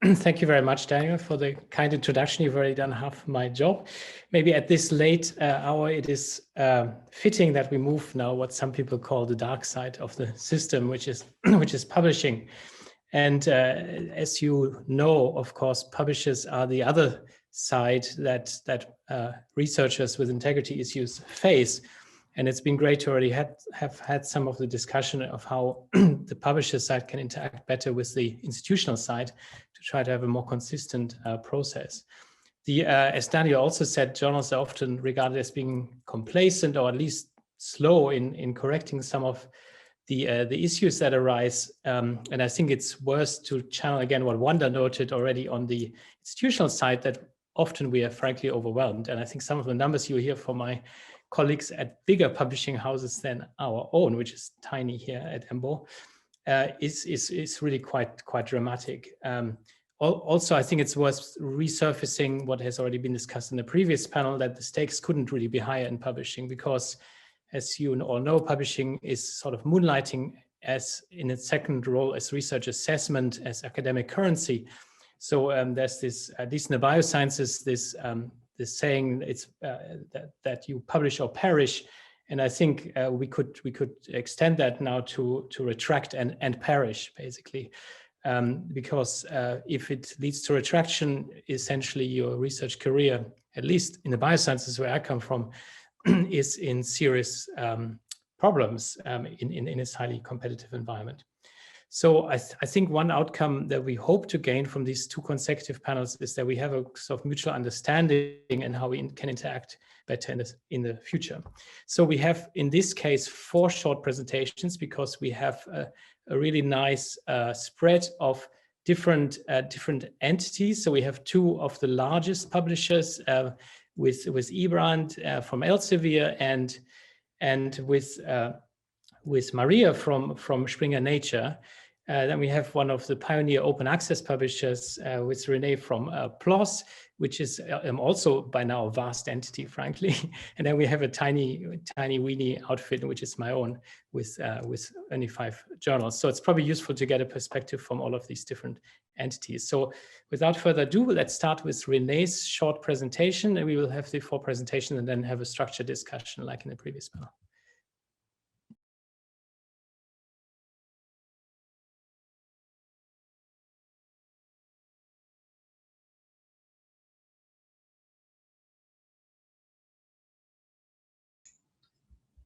Thank you very much, Daniel, for the kind introduction. You've already done half my job. Maybe at this late hour, it is fitting that we move now what some people call the dark side of the system, which is publishing. And as you know, of course, publishers are the other side that researchers with integrity issues face. And it's been great to already have had some of the discussion of how the publisher side can interact better with the institutional side to try to have a more consistent process. As Daniel also said, journals are often regarded as being complacent or at least slow in correcting some of the issues that arise. And I think it's worth to channel again what Wanda noted already on the institutional side, that often we are frankly overwhelmed. And I think some of the numbers you hear from my colleagues at bigger publishing houses than our own, which is tiny here at EMBO, is really quite dramatic. Also, I think it's worth resurfacing what has already been discussed in the previous panel, that the stakes couldn't really be higher in publishing, because as you all know, publishing is sort of moonlighting as in its second role as research assessment, as academic currency. So there's this, at least in the biosciences, this saying it's that you publish or perish, and I think we could extend that now to retract and perish, basically, because if it leads to retraction, essentially your research career, at least in the biosciences where I come from, is in serious problems in this highly competitive environment. So I think one outcome that we hope to gain from these two consecutive panels is that we have a sort of mutual understanding and how we can interact better in the future. So we have, in this case, 4 short presentations, because we have a really nice spread of different entities. So we have 2 of the largest publishers with IJsbrand from Elsevier and with Maria from Springer Nature. Then we have one of the pioneer open access publishers with Renee from PLOS, which is also by now a vast entity, frankly. And then we have a tiny weeny outfit, which is my own, with only 5 journals. So it's probably useful to get a perspective from all of these different entities. So without further ado, let's start with Renee's short presentation, and we will have the 4 presentations and then have a structured discussion like in the previous panel.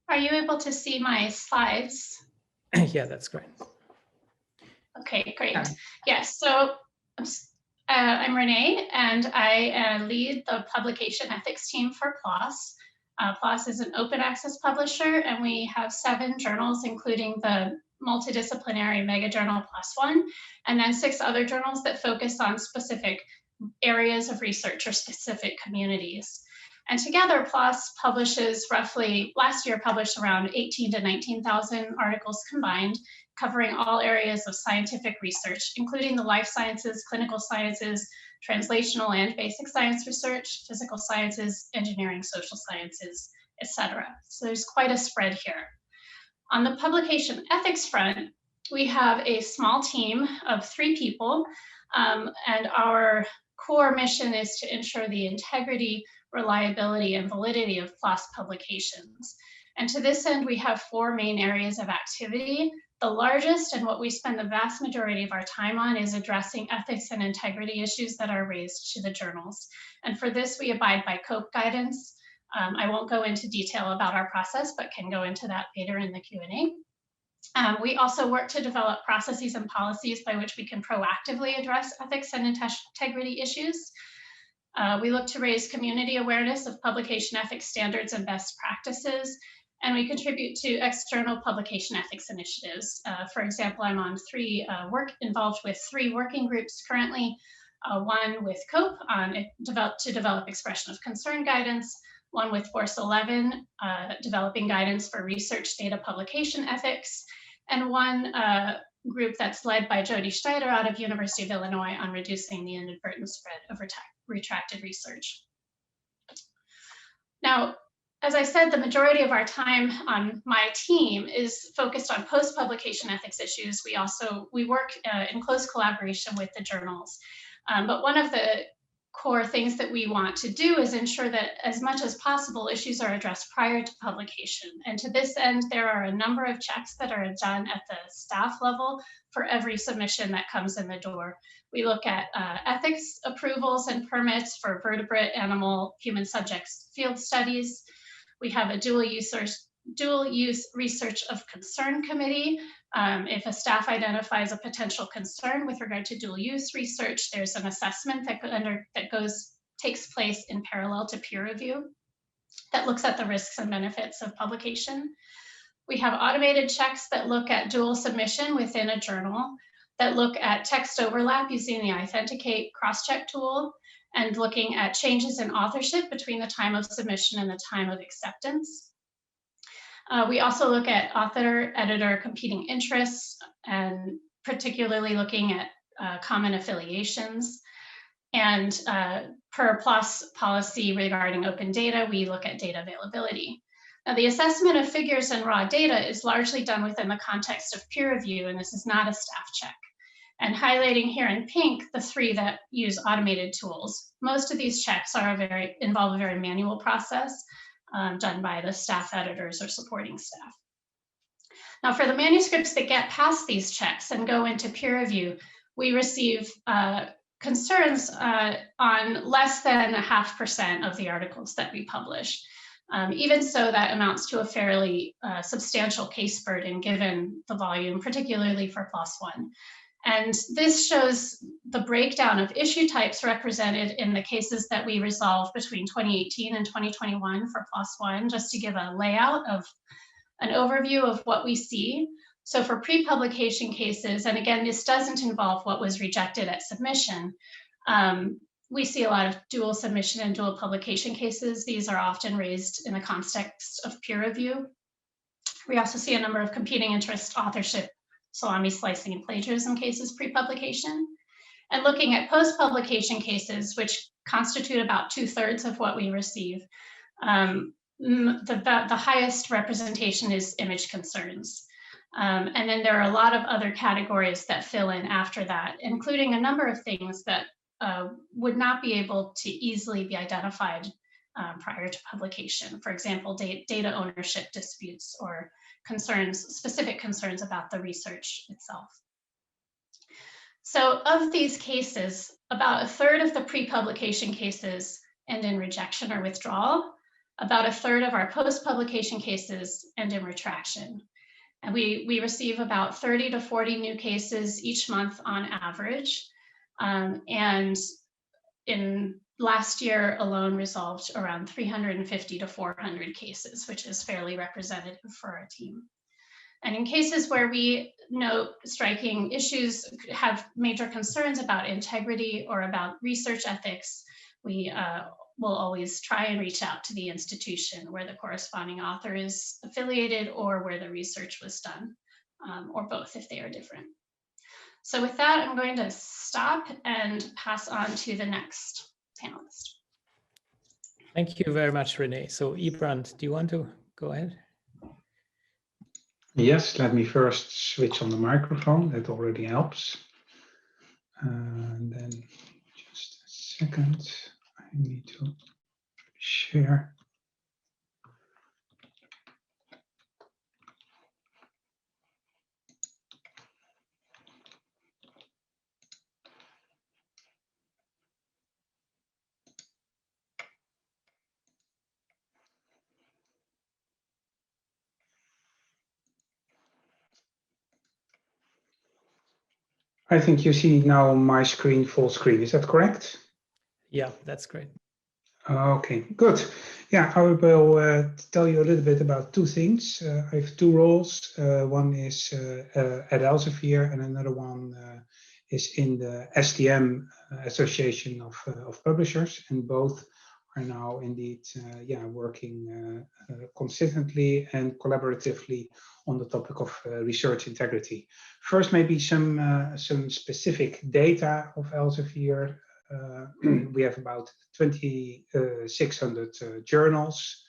Are you able to see my slides? Yeah, that's great. Okay, great. Yes, so I'm Renee, and I lead the publication ethics team for PLOS. PLOS is an open access publisher, and we have 7 journals, including the multidisciplinary mega journal PLOS One, and then 6 other journals that focus on specific areas of research or specific communities. And together, PLOS publishes roughly, last year published around 18,000 to 19,000 articles combined, covering all areas of scientific research, including the life sciences, clinical sciences, translational and basic science research, physical sciences, engineering, social sciences, etc. So there's quite a spread here. On the publication ethics front, we have a small team of 3 people, and our core mission is to ensure the integrity, reliability, and validity of PLOS publications. And to this end, we have 4 main areas of activity. The largest, and what we spend the vast majority of our time on, is addressing ethics and integrity issues that are raised to the journals. And for this, we abide by COPE guidance. I won't go into detail about our process, but can go into that later in the Q&A. We also work to develop processes and policies by which we can proactively address ethics and integrity issues. We look to raise community awareness of publication ethics standards and best practices, and we contribute to external publication ethics initiatives. For example, I'm on involved with 3 working groups currently, one with COPE to develop expression of concern guidance, one with Force 11, developing guidance for research data publication ethics, and one group that's led by Jody Schneider out of University of Illinois on reducing the inadvertent spread of retracted research. Now, as I said, the majority of our time on my team is focused on post-publication ethics issues. We work in close collaboration with the journals. But one of the core things that we want to do is ensure that as much as possible, issues are addressed prior to publication. And to this end, there are a number of checks that are done at the staff level for every submission that comes in the door. We look at ethics approvals and permits for vertebrate, animal, human subjects field studies. We have a dual use research of concern committee. If a staff identifies a potential concern with regard to dual use research, there's an assessment that takes place in parallel to peer review that looks at the risks and benefits of publication. We have automated checks that look at dual submission within a journal, that look at text overlap using the Authenticate crosscheck tool, and looking at changes in authorship between the time of submission and the time of acceptance. We also look at author-editor competing interests, and particularly looking at common affiliations. And per PLOS policy regarding open data, we look at data availability. Now, the assessment of figures and raw data is largely done within the context of peer review, and this is not a staff check. And highlighting here in pink the 3 that use automated tools. Most of these checks involve a very manual process done by the staff editors or supporting staff. Now, for the manuscripts that get past these checks and go into peer review, we receive concerns on less than 0.5% of the articles that we publish. Even so, that amounts to a fairly substantial case burden given the volume, particularly for PLOS One. And this shows the breakdown of issue types represented in the cases that we resolved between 2018 and 2021 for PLOS One, just to give a layout of an overview of what we see. So for pre-publication cases, and again, this doesn't involve what was rejected at submission, we see a lot of dual submission and dual publication cases. These are often raised in the context of peer review. We also see a number of competing interest, authorship, salami slicing, and plagiarism cases pre-publication. And looking at post-publication cases, which constitute about 2/3 of what we receive, the highest representation is image concerns. And then there are a lot of other categories that fill in after that, including a number of things that would not be able to easily be identified prior to publication. For example, data ownership disputes or specific concerns about the research itself. So of these cases, about 1/3 of the pre-publication cases end in rejection or withdrawal. About 1/3 of our post-publication cases end in retraction. And we receive about 30 to 40 new cases each month on average. And in last year alone resolved around 350 to 400 cases, which is fairly representative for our team. And in cases where we note striking issues, have major concerns about integrity or about research ethics, we will always try and reach out to the institution where the corresponding author is affiliated or where the research was done, or both if they are different. So with that, I'm going to stop and pass on to the next panelist. Thank you very much, Renee. So IJsbrand, do you want to go ahead? Yes, let me first switch on the microphone. That already helps. And then just a second, I need to share. I think you see now my screen full screen. Is that correct? Yeah, that's great. Okay, good. Yeah, I will tell you a little bit about 2 things. I have 2 roles. One is at Elsevier, and another one is in the STM Association of Publishers, and both are now indeed working consistently and collaboratively on the topic of research integrity. First, maybe some specific data of Elsevier. We have about 2,600 journals,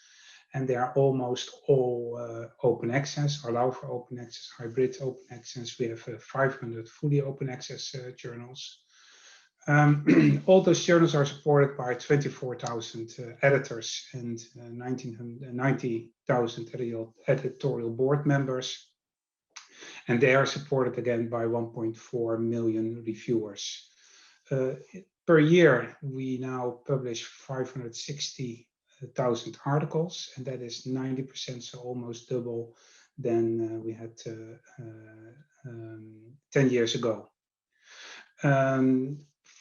and they are almost all open access, allow for open access, hybrid open access. We have 500 fully open access journals. All those journals are supported by 24,000 editors and 90,000 editorial board members. And they are supported again by 1.4 million reviewers. Per year, we now publish 560,000 articles, and that is 90%, so almost double than we had 10 years ago.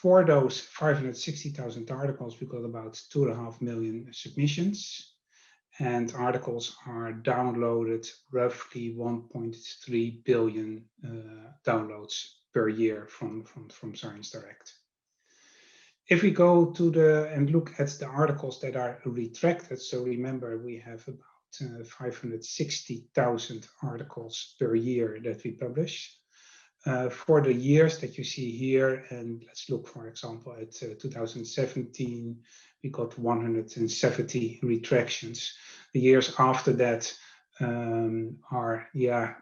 For those 560,000 articles, we got about 2.5 million submissions, and articles are downloaded roughly 1.3 billion downloads per year from Science Direct. If we go to and look at the articles that are retracted, so remember we have about 560,000 articles per year that we publish. For the years that you see here, and let's look, for example, at 2017, we got 170 retractions. The years after that are, the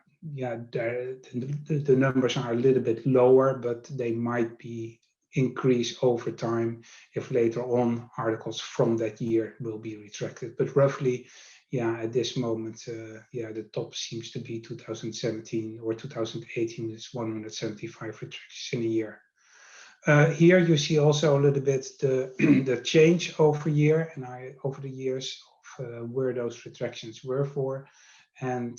numbers are a little bit lower, but they might be increase over time if later on articles from that year will be retracted. But roughly, at this moment, the top seems to be 2017 or 2018 is 175 retractions in a year. Here you see also a little bit the change over year and over the years of where those retractions were for. And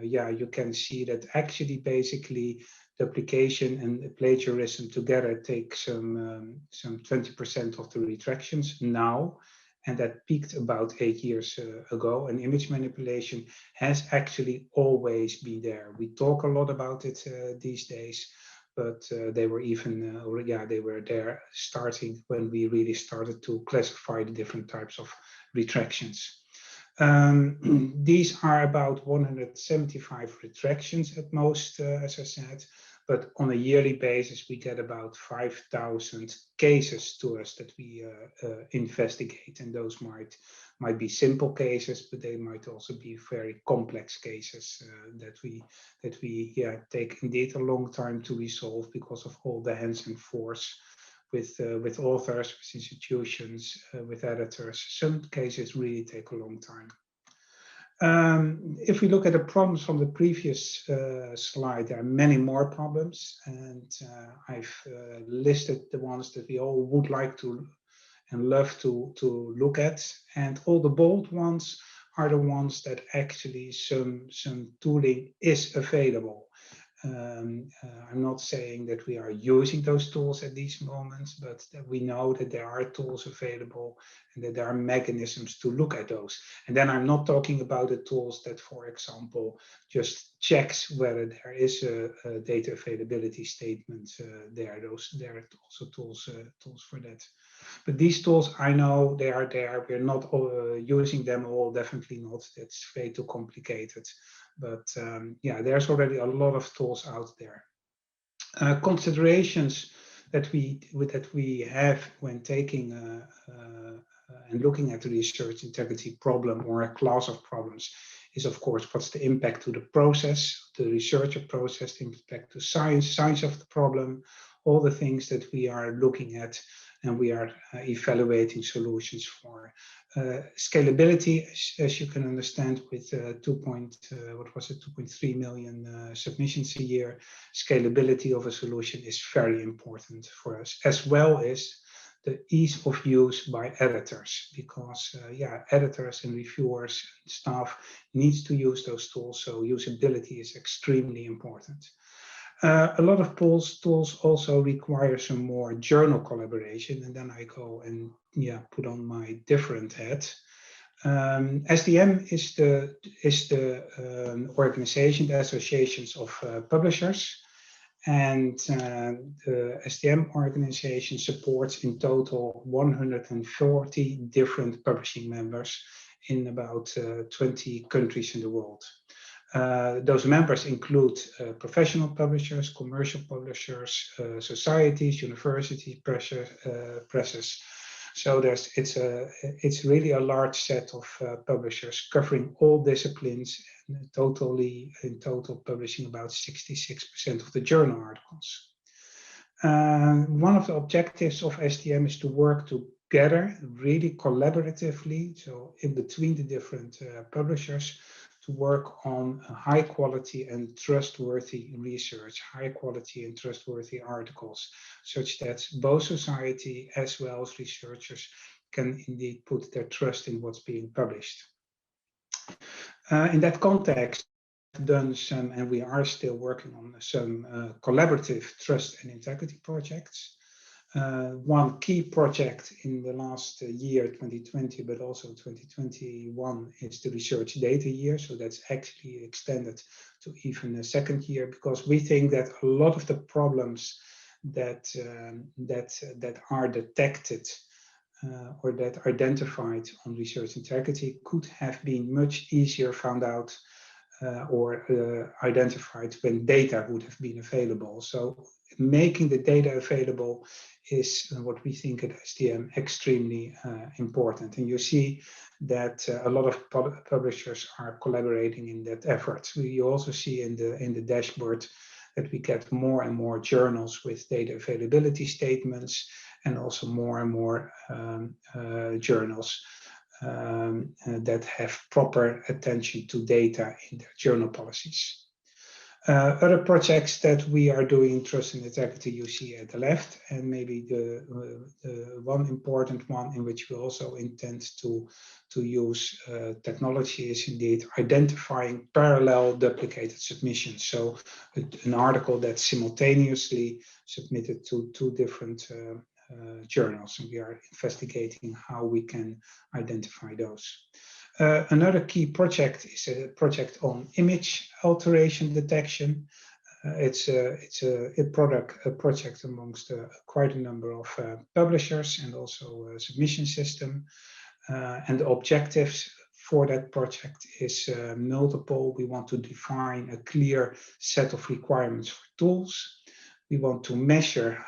you can see that actually basically duplication and plagiarism together take some 20% of the retractions now, and that peaked about 8 years ago. And image manipulation has actually always been there. We talk a lot about it these days, but they were even they were there starting when we really started to classify the different types of retractions. These are about 175 retractions at most, as I said, but on a yearly basis, we get about 5,000 cases to us that we investigate, and those might be simple cases, but they might also be very complex cases that we take indeed a long time to resolve because of all the hands and force with authors, with institutions, with editors. Some cases really take a long time. If we look at the problems from the previous slide, there are many more problems, and I've listed the ones that we all would like to and love to look at, and all the bold ones are the ones that actually some tooling is available. I'm not saying that we are using those tools at these moments, but that we know that there are tools available and that there are mechanisms to look at those. And then I'm not talking about the tools that, for example, just checks whether there is a data availability statement there. There are also tools for that. But these tools, I know they are there. We're not using them all, definitely not. It's way too complicated. But there's already a lot of tools out there. Considerations that we have when taking and looking at the research integrity problem or a class of problems is, of course, what's the impact to the process, the researcher process, the impact to science of the problem, all the things that we are looking at and we are evaluating solutions for. Scalability, as you can understand, with 2.3 million submissions a year, scalability of a solution is very important for us, as well as the ease of use by editors, because editors and reviewers and staff needs to use those tools, so usability is extremely important. A lot of tools also require some more journal collaboration, and then I go and put on my different hat. SDM is the organization, the associations of publishers, and the SDM organization supports in total 140 different publishing members in about 20 countries in the world. Those members include professional publishers, commercial publishers, societies, university presses, So it's really a large set of publishers covering all disciplines, and in total publishing about 66% of the journal articles. One of the objectives of STM is to work together, really collaboratively, so in between the different publishers, to work on high quality and trustworthy research, high quality and trustworthy articles, such that both society as well as researchers can indeed put their trust in what's being published. In that context, we've done some, and we are still working on some collaborative trust and integrity projects. One key project in the last year, 2020, but also 2021, is the research data year. So that's actually extended to even a second year, because we think that a lot of the problems that are detected or that are identified on research integrity could have been much easier found out or identified when data would have been available. So making the data available is what we think at STM extremely important. And you see that a lot of publishers are collaborating in that effort. We also see in the dashboard that we get more and more journals with data availability statements, and also more and more journals that have proper attention to data in their journal policies. Other projects that we are doing in trust and integrity you see at the left, and maybe the one important one in which we also intend to use technology is indeed identifying parallel duplicated submissions. So an article that's simultaneously submitted to two different journals, and we are investigating how we can identify those. Another key project is a project on image alteration detection. It's a project amongst quite a number of publishers and also a submission system. And the objectives for that project is multiple. We want to define a clear set of requirements for tools. We want to measure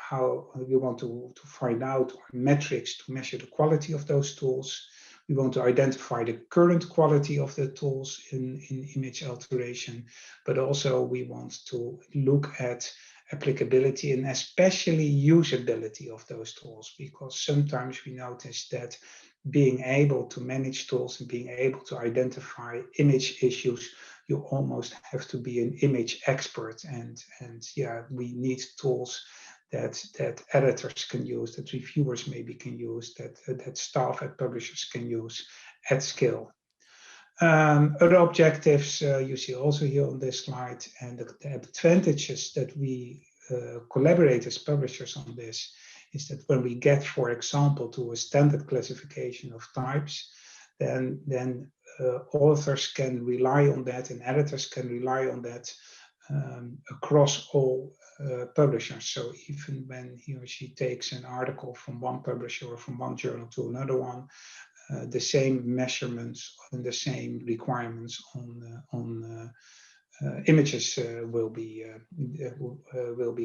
we want to find out metrics to measure the quality of those tools. We want to identify the current quality of the tools in image alteration, but also we want to look at applicability and especially usability of those tools, because sometimes we notice that being able to manage tools and being able to identify image issues, you almost have to be an image expert, and yeah, we need tools that editors can use, that reviewers maybe can use, that staff at publishers can use at scale. Other objectives you see also here on this slide, and the advantages that we collaborate as publishers on this is that when we get, for example, to a standard classification of types, then authors can rely on that and editors can rely on that across all publishers. So even when he or she takes an article from one publisher or from one journal to another one, the same measurements and the same requirements on images will be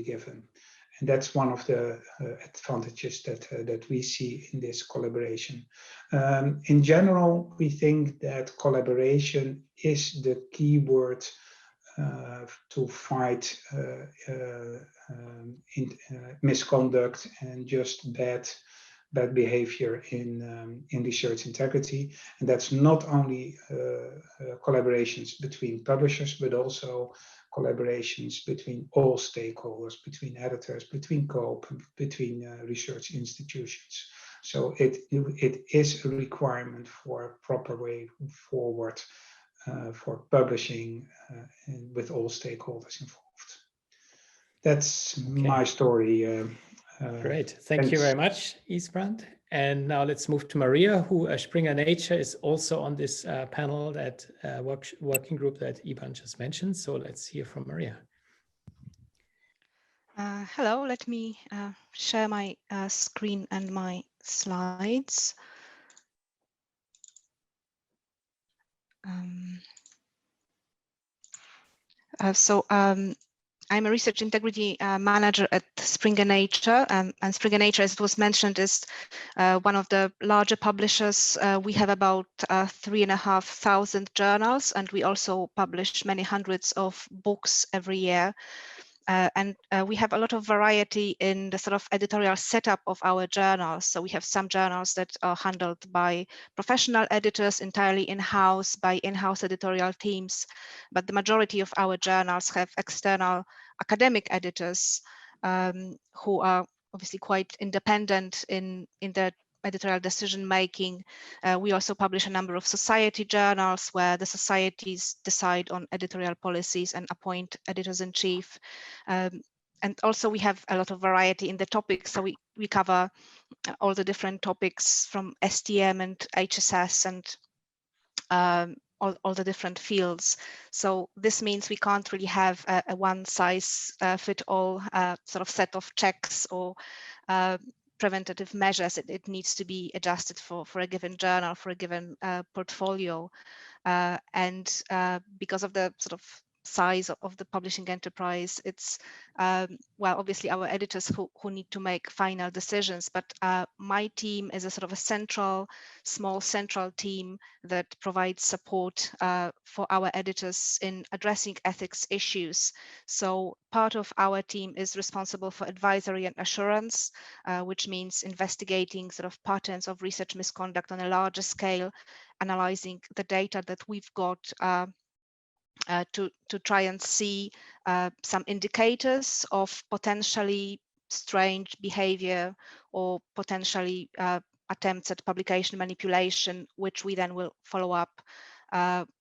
given. And that's one of the advantages that we see in this collaboration. In general, we think that collaboration is the key word to fight misconduct and just bad behavior in research integrity. And that's not only collaborations between publishers, but also collaborations between all stakeholders, between editors, between COPE, between research institutions. So it is a requirement for a proper way forward for publishing with all stakeholders involved. That's my story. Great, thank you very much, IJsbrand. And now let's move to Maria, who Springer Nature is also on this panel, that working group that Ivan just mentioned. So let's hear from Maria. Hello, let me share my screen and my slides. I'm a research integrity manager at Springer Nature, and Springer Nature, as it was mentioned, is one of the larger publishers. We have about 3,500 journals, and we also publish many hundreds of books every year. We have a lot of variety in the sort of editorial setup of our journals. So we have some journals that are handled by professional editors entirely in-house, by in-house editorial teams, but the majority of our journals have external academic editors who are obviously quite independent in their editorial decision making. We also publish a number of society journals where the societies decide on editorial policies and appoint editors-in-chief. And also we have a lot of variety in the topics. So we cover all the different topics from STM and HSS and all the different fields. So this means we can't really have a one-size-fit-all sort of set of checks or preventative measures. It needs to be adjusted for a given journal, for a given portfolio. And because of the sort of size of the publishing enterprise, it's well, obviously our editors who need to make final decisions, but my team is a sort of a small central team that provides support for our editors in addressing ethics issues. So part of our team is responsible for advisory and assurance, which means investigating sort of patterns of research misconduct on a larger scale, analyzing the data that we've got to try and see some indicators of potentially strange behavior or potentially attempts at publication manipulation, which we then will follow up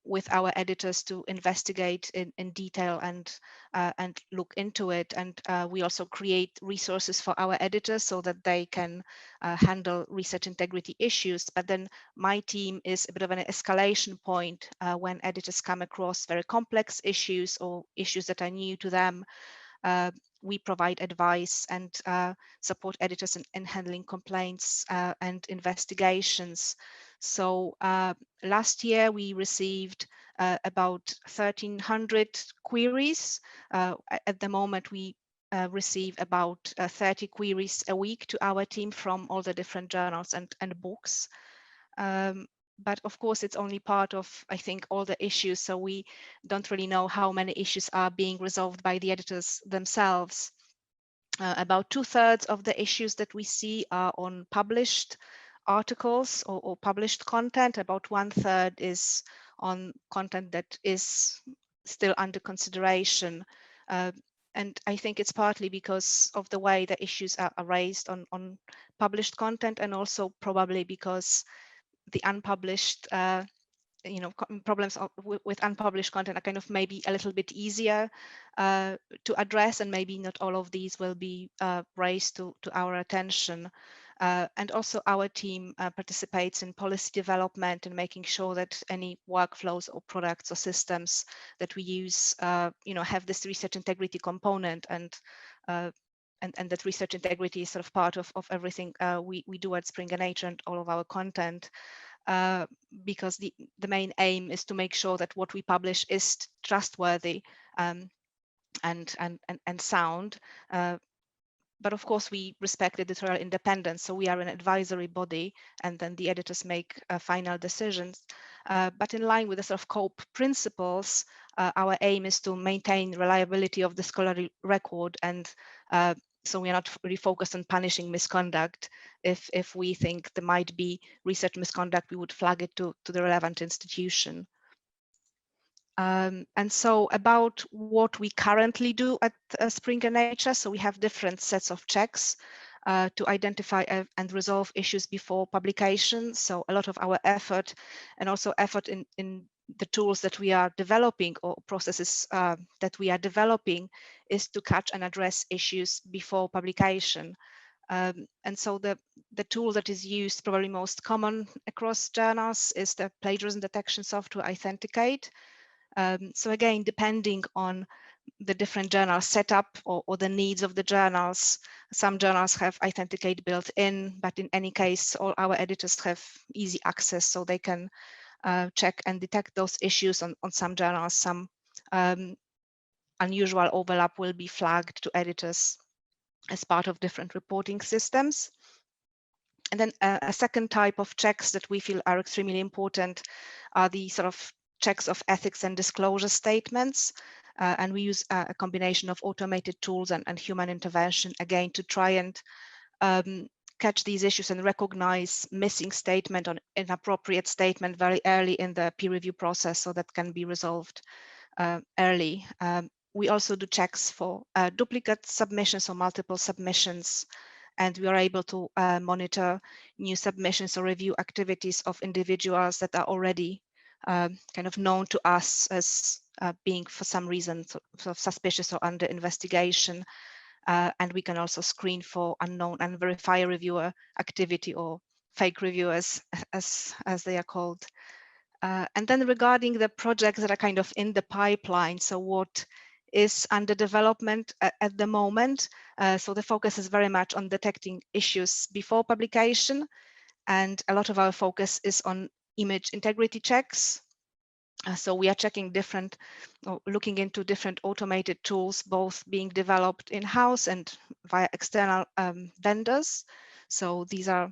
with our editors to investigate in detail and look into it. And we also create resources for our editors so that they can handle research integrity issues. But then my team is a bit of an escalation point when editors come across very complex issues or issues that are new to them. We provide advice and support editors in handling complaints and investigations. So last year we received about 1,300 queries. At the moment we receive about 30 queries a week to our team from all the different journals and books. But of course, it's only part of, I think, all the issues. So we don't really know how many issues are being resolved by the editors themselves. About 2/3 of the issues that we see are on published articles or published content. About 1/3 is on content that is still under consideration. And I think it's partly because of the way the issues are raised on published content, and also probably because the unpublished, problems with unpublished content are kind of maybe a little bit easier to address, and maybe not all of these will be raised to our attention. And also our team participates in policy development and making sure that any workflows or products or systems that we use, have this research integrity component, and that research integrity is sort of part of everything we do at Springer Nature and all of our content. Because the main aim is to make sure that what we publish is trustworthy and sound. But of course, we respect editorial independence, so we are an advisory body, and then the editors make final decisions. But in line with the sort of COPE principles, our aim is to maintain reliability of the scholarly record, and so we are not really focused on punishing misconduct. If we think there might be research misconduct, we would flag it to the relevant institution. And so about what we currently do at Springer Nature, so we have different sets of checks to identify and resolve issues before publication. So a lot of our effort, and also effort in the tools that we are developing or processes that we are developing, is to catch and address issues before publication. And so the tool that is used, probably most common across journals, is the plagiarism detection software Authenticate. So again, depending on the different journal setup or the needs of the journals, some journals have Authenticate built in, but in any case, all our editors have easy access, so they can check and detect those issues on some journals. Some unusual overlap will be flagged to editors as part of different reporting systems. And then a second type of checks that we feel are extremely important are the sort of checks of ethics and disclosure statements. And we use a combination of automated tools and human intervention, again, to try and catch these issues and recognize missing statement or inappropriate statement very early in the peer review process, so that can be resolved early. We also do checks for duplicate submissions or multiple submissions, and we are able to monitor new submissions or review activities of individuals that are already kind of known to us as being for some reason sort of suspicious or under investigation. And we can also screen for unknown and verify reviewer activity, or fake reviewers as they are called. And then regarding the projects that are kind of in the pipeline, so what is under development at the moment. So the focus is very much on detecting issues before publication. And a lot of our focus is on image integrity checks. So we are checking different, or looking into different automated tools, both being developed in-house and via external vendors. So these are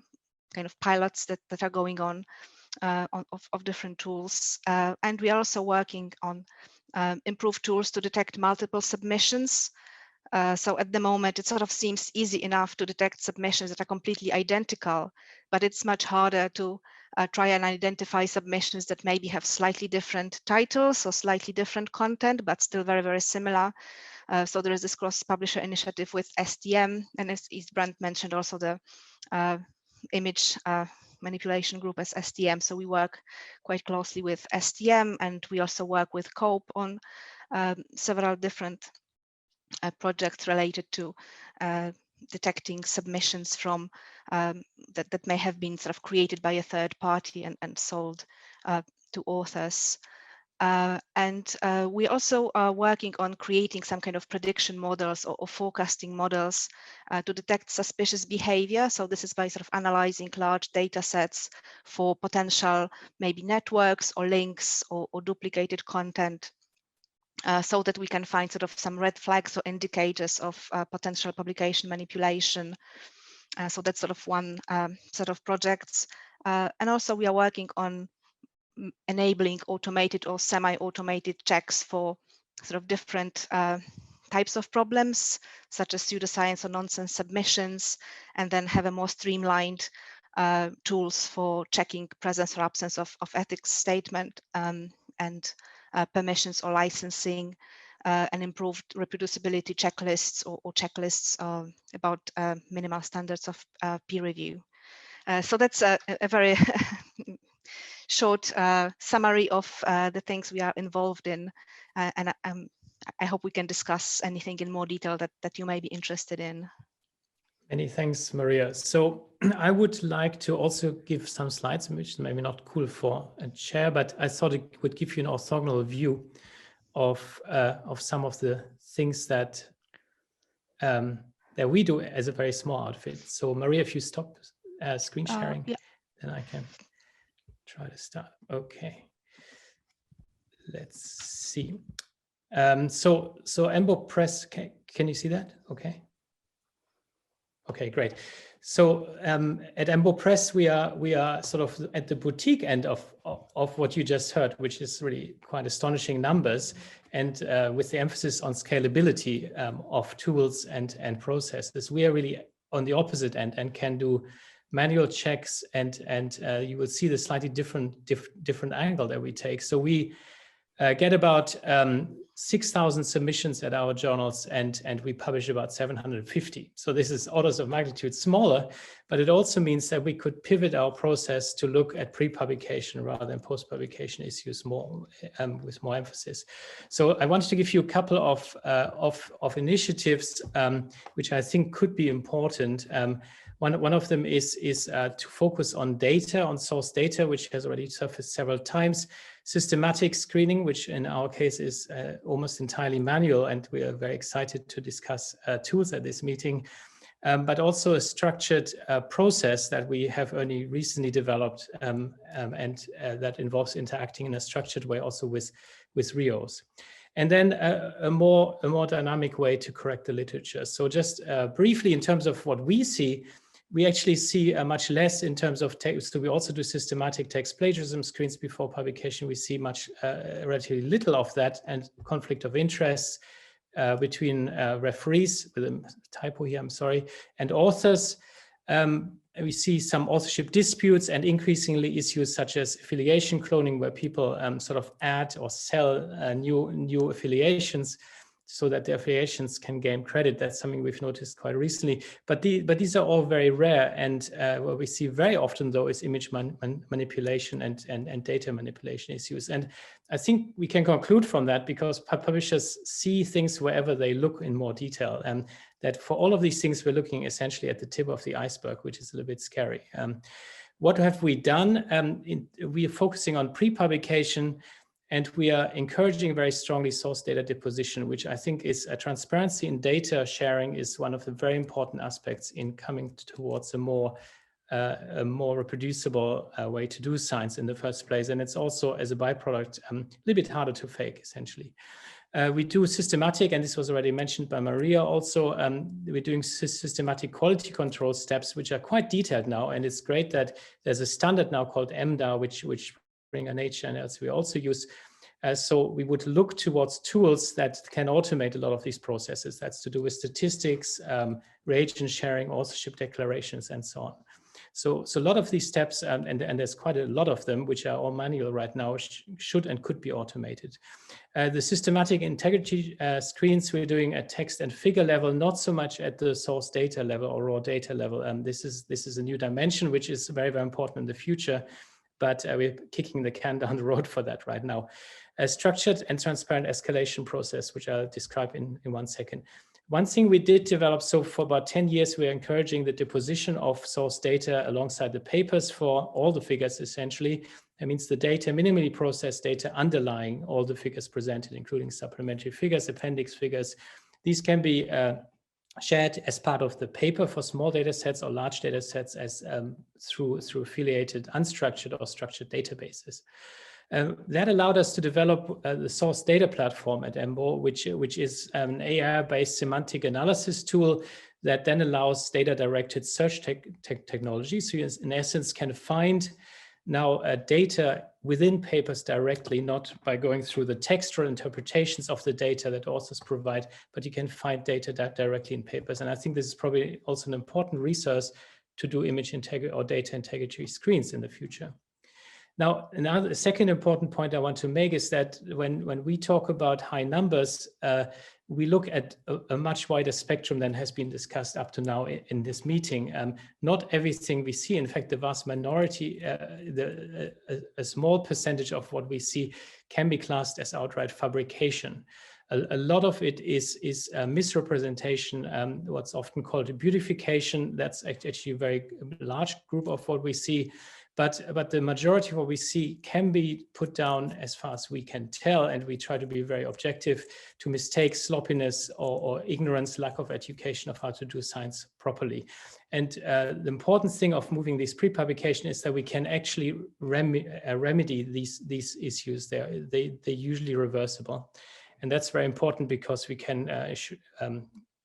kind of pilots that are going on of different tools. And we are also working on improved tools to detect multiple submissions. So at the moment, it sort of seems easy enough to detect submissions that are completely identical, but it's much harder to try and identify submissions that maybe have slightly different titles or slightly different content, but still very, very similar. So there is this cross-publisher initiative with STM, and as IJsbrand mentioned, also the image manipulation group as STM. So we work quite closely with STM, and we also work with COPE on several different projects related to detecting submissions from that may have been sort of created by a third party and sold to authors. And we also are working on creating some kind of prediction models or forecasting models to detect suspicious behavior. So this is by sort of analyzing large data sets for potential maybe networks or links or duplicated content, so that we can find sort of some red flags or indicators of potential publication manipulation. So that's sort of one set of projects. And also we are working on enabling automated or semi-automated checks for sort of different types of problems, such as pseudoscience or nonsense submissions, and then have a more streamlined tools for checking presence or absence of ethics statement and permissions or licensing, and improved reproducibility checklists or checklists about minimal standards of peer review. So that's a very short summary of the things we are involved in, and I hope we can discuss anything in more detail that you may be interested in. Many thanks, Maria. So I would like to also give some slides, which is maybe not cool for a chair, but I thought it would give you an orthogonal view of some of the things that that we do as a very small outfit. So Maria, if you stop screen sharing, Yeah. then I can try to start. Okay. Let's see. So Ambo Press, can you see that? Okay. Okay, great. So at Ambo Press, we are sort of at the boutique end of what you just heard, which is really quite astonishing numbers, and with the emphasis on scalability of tools and processes. We are really on the opposite end and can do manual checks, and you will see the slightly different angle that we take. So we get about 6,000 submissions at our journals, and we publish about 750. So this is orders of magnitude smaller, but it also means that we could pivot our process to look at pre-publication rather than post-publication issues more with more emphasis. So I wanted to give you a couple of initiatives which I think could be important. One of them is to focus on data, on source data, which has already surfaced several times. Systematic screening, which in our case is almost entirely manual, and we are very excited to discuss tools at this meeting, but also a structured process that we have only recently developed, and that involves interacting in a structured way also with RIOs. and then a more dynamic way to correct the literature. So just briefly, in terms of what we see, we actually see much less in terms of text. So we also do systematic text plagiarism screens before publication. We see much, relatively little of that, and conflict of interest between referees, with a typo here, I'm sorry, and authors. We see some authorship disputes and increasingly issues such as affiliation cloning, where people sort of add or sell new affiliations so that the affiliations can gain credit. That's something we've noticed quite recently. But these are all very rare. And what we see very often, though, is image manipulation and data manipulation issues. And I think we can conclude from that, because publishers see things wherever they look in more detail. And that for all of these things, we're looking essentially at the tip of the iceberg, which is a little bit scary. What have we done? We are focusing on pre-publication, and we are encouraging very strongly source data deposition, which I think is a transparency in data sharing is one of the very important aspects in coming towards a more reproducible way to do science in the first place. And it's also, as a byproduct, a little bit harder to fake, essentially. We do systematic, and this was already mentioned by Maria also, we're doing systematic quality control steps, which are quite detailed now. And it's great that there's a standard now called EMBO, which Nature and Elsevier also use. So we would look towards tools that can automate a lot of these processes. That's to do with statistics, reagent sharing, authorship declarations, and so on. So a lot of these steps, and there's quite a lot of them, which are all manual right now, should and could be automated. The systematic integrity screens we're doing at text and figure level, not so much at the source data level or raw data level. This is a new dimension, which is very, very important in the future. But we're kicking the can down the road for that right now. A structured and transparent escalation process, which I'll describe in 1 second. One thing we did develop, so for about 10 years, we're encouraging the deposition of source data alongside the papers for all the figures, essentially. That means the data, minimally processed data underlying all the figures presented, including supplementary figures, appendix figures. These can be shared as part of the paper for small data sets or large data sets as through affiliated unstructured or structured databases. That allowed us to develop the source data platform at EMBO, which is an AI-based semantic analysis tool that then allows data-directed search technology. So you, in essence, can find now data within papers directly, not by going through the textual interpretations of the data that authors provide, but you can find data directly in papers. And I think this is probably also an important resource to do image integrity or data integrity screens in the future. Now, another second important point I want to make is that when we talk about high numbers, we look at a much wider spectrum than has been discussed up to now in this meeting. Not everything we see, in fact, the vast minority, a small percentage of what we see can be classed as outright fabrication. A lot of it is misrepresentation, what's often called a beautification. That's actually a very large group of what we see. But the majority of what we see can be put down, as far as we can tell, and we try to be very objective, to mistakes, sloppiness, or ignorance, lack of education of how to do science properly. And the important thing of moving this pre-publication is that we can actually remedy these issues. They're usually reversible. And that's very important because we can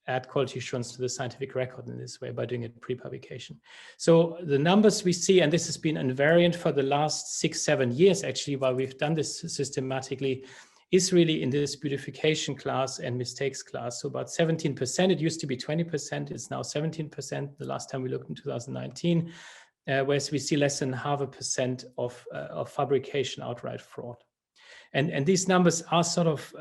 add quality assurance to the scientific record in this way by doing it pre-publication. So the numbers we see, and this has been invariant for the last 6-7 years, actually, while we've done this systematically, is really in this beautification class and mistakes class. So about 17%, it used to be 20%, it's now 17%, the last time we looked in 2019, whereas we see less than 0.5% of fabrication outright fraud. And these numbers are sort of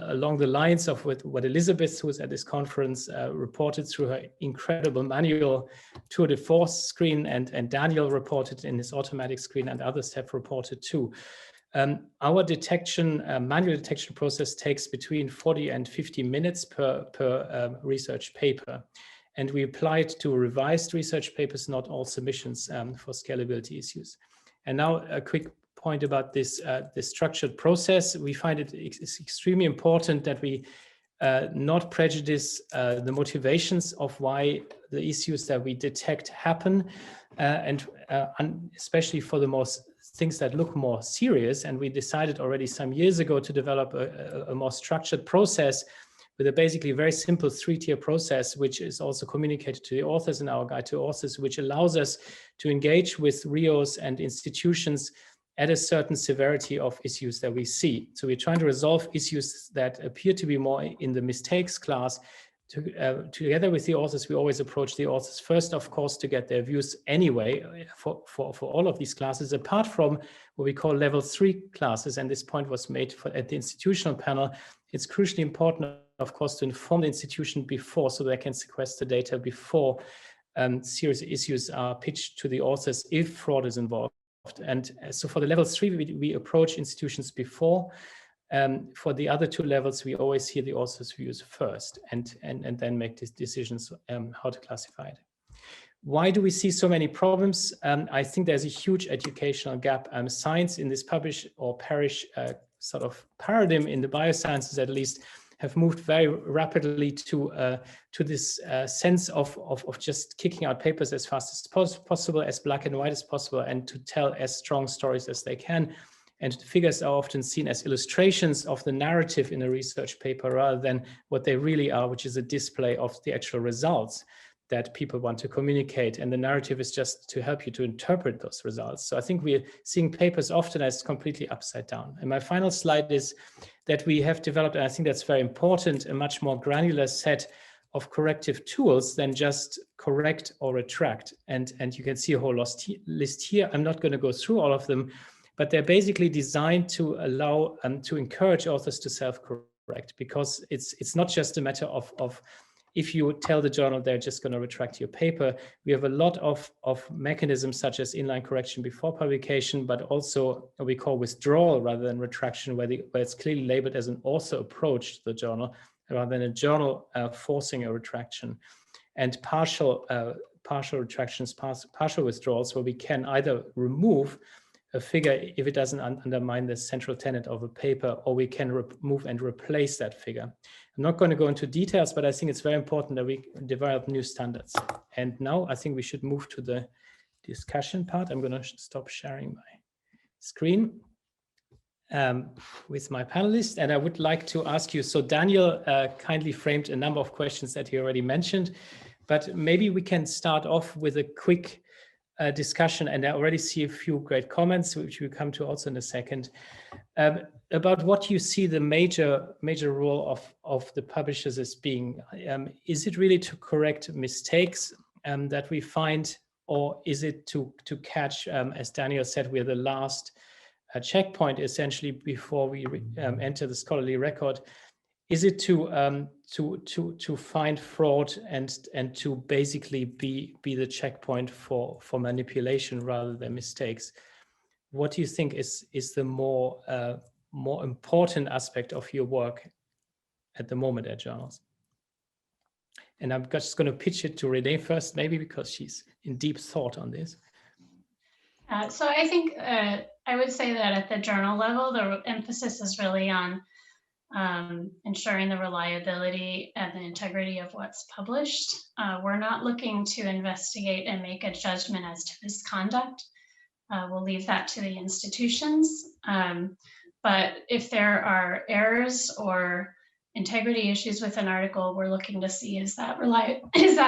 along the lines of what Elizabeth, who was at this conference, reported through her incredible manual tour de force screen, and Daniel reported in his automatic screen, and others have reported too. Our manual detection process takes between 40 and 50 minutes per research paper. And we apply it to revised research papers, not all submissions, for scalability issues. And now a quick point about this structured process. We find it extremely important that we not prejudice the motivations of why the issues that we detect happen, and especially for the most things that look more serious. And we decided already some years ago to develop a more structured process with a basically very simple 3-tier process, which is also communicated to the authors in our guide to authors, which allows us to engage with RIOs and institutions at a certain severity of issues that we see. So we're trying to resolve issues that appear to be more in the mistakes class. Together with the authors, we always approach the authors first, of course, to get their views anyway for all of these classes, apart from what we call level 3 classes. And this point was made at the institutional panel. It's crucially important, of course, to inform the institution before, so they can sequester data before serious issues are pitched to the authors if fraud is involved. And so for the level 3, we approach institutions before. For the other 2 levels, we always hear the author's views first and then make these decisions how to classify it. Why do we see so many problems? I think there's a huge educational gap. Science in this publish or perish sort of paradigm in the biosciences, at least, have moved very rapidly to this sense of just kicking out papers as fast as possible, as black and white as possible, and to tell as strong stories as they can. And figures are often seen as illustrations of the narrative in a research paper rather than what they really are, which is a display of the actual results that people want to communicate. And the narrative is just to help you to interpret those results. So I think we're seeing papers often as completely upside down. And my final slide is that we have developed, and I think that's very important, a much more granular set of corrective tools than just correct or retract. And you can see a whole list here. I'm not going to go through all of them, but they're basically designed to allow to encourage authors to self-correct, because it's not just a matter of if you tell the journal they're just going to retract your paper. We have a lot of mechanisms such as inline correction before publication, but also what we call withdrawal rather than retraction, where it's clearly labeled as an author approach to the journal rather than a journal forcing a retraction, and partial retractions, partial withdrawals, where we can either remove a figure if it doesn't undermine the central tenet of a paper, or we can remove and replace that figure. I'm not going to go into details, but I think it's very important that we develop new standards. And now I think we should move to the discussion part. I'm going to stop sharing my screen with my panelists. And I would like to ask you, so Daniel kindly framed a number of questions that he already mentioned, but maybe we can start off with a quick discussion, and I already see a few great comments, which we'll come to also in a second, about what you see the major role of the publishers as being. Is it really to correct mistakes that we find, or is it to catch, as Daniel said, we're the last checkpoint essentially before we enter the scholarly record? Is it to find fraud and to basically be the checkpoint for manipulation rather than mistakes? What do you think is the more important aspect of your work at the moment at journals? And I'm just going to pitch it to Renee first, maybe because she's in deep thought on this. So I think I would say that at the journal level, the emphasis is really on ensuring the reliability and the integrity of what's published. We're not looking to investigate and make a judgment as to misconduct. We'll leave that to the institutions. But if there are errors or integrity issues with an article, we're looking to see, is that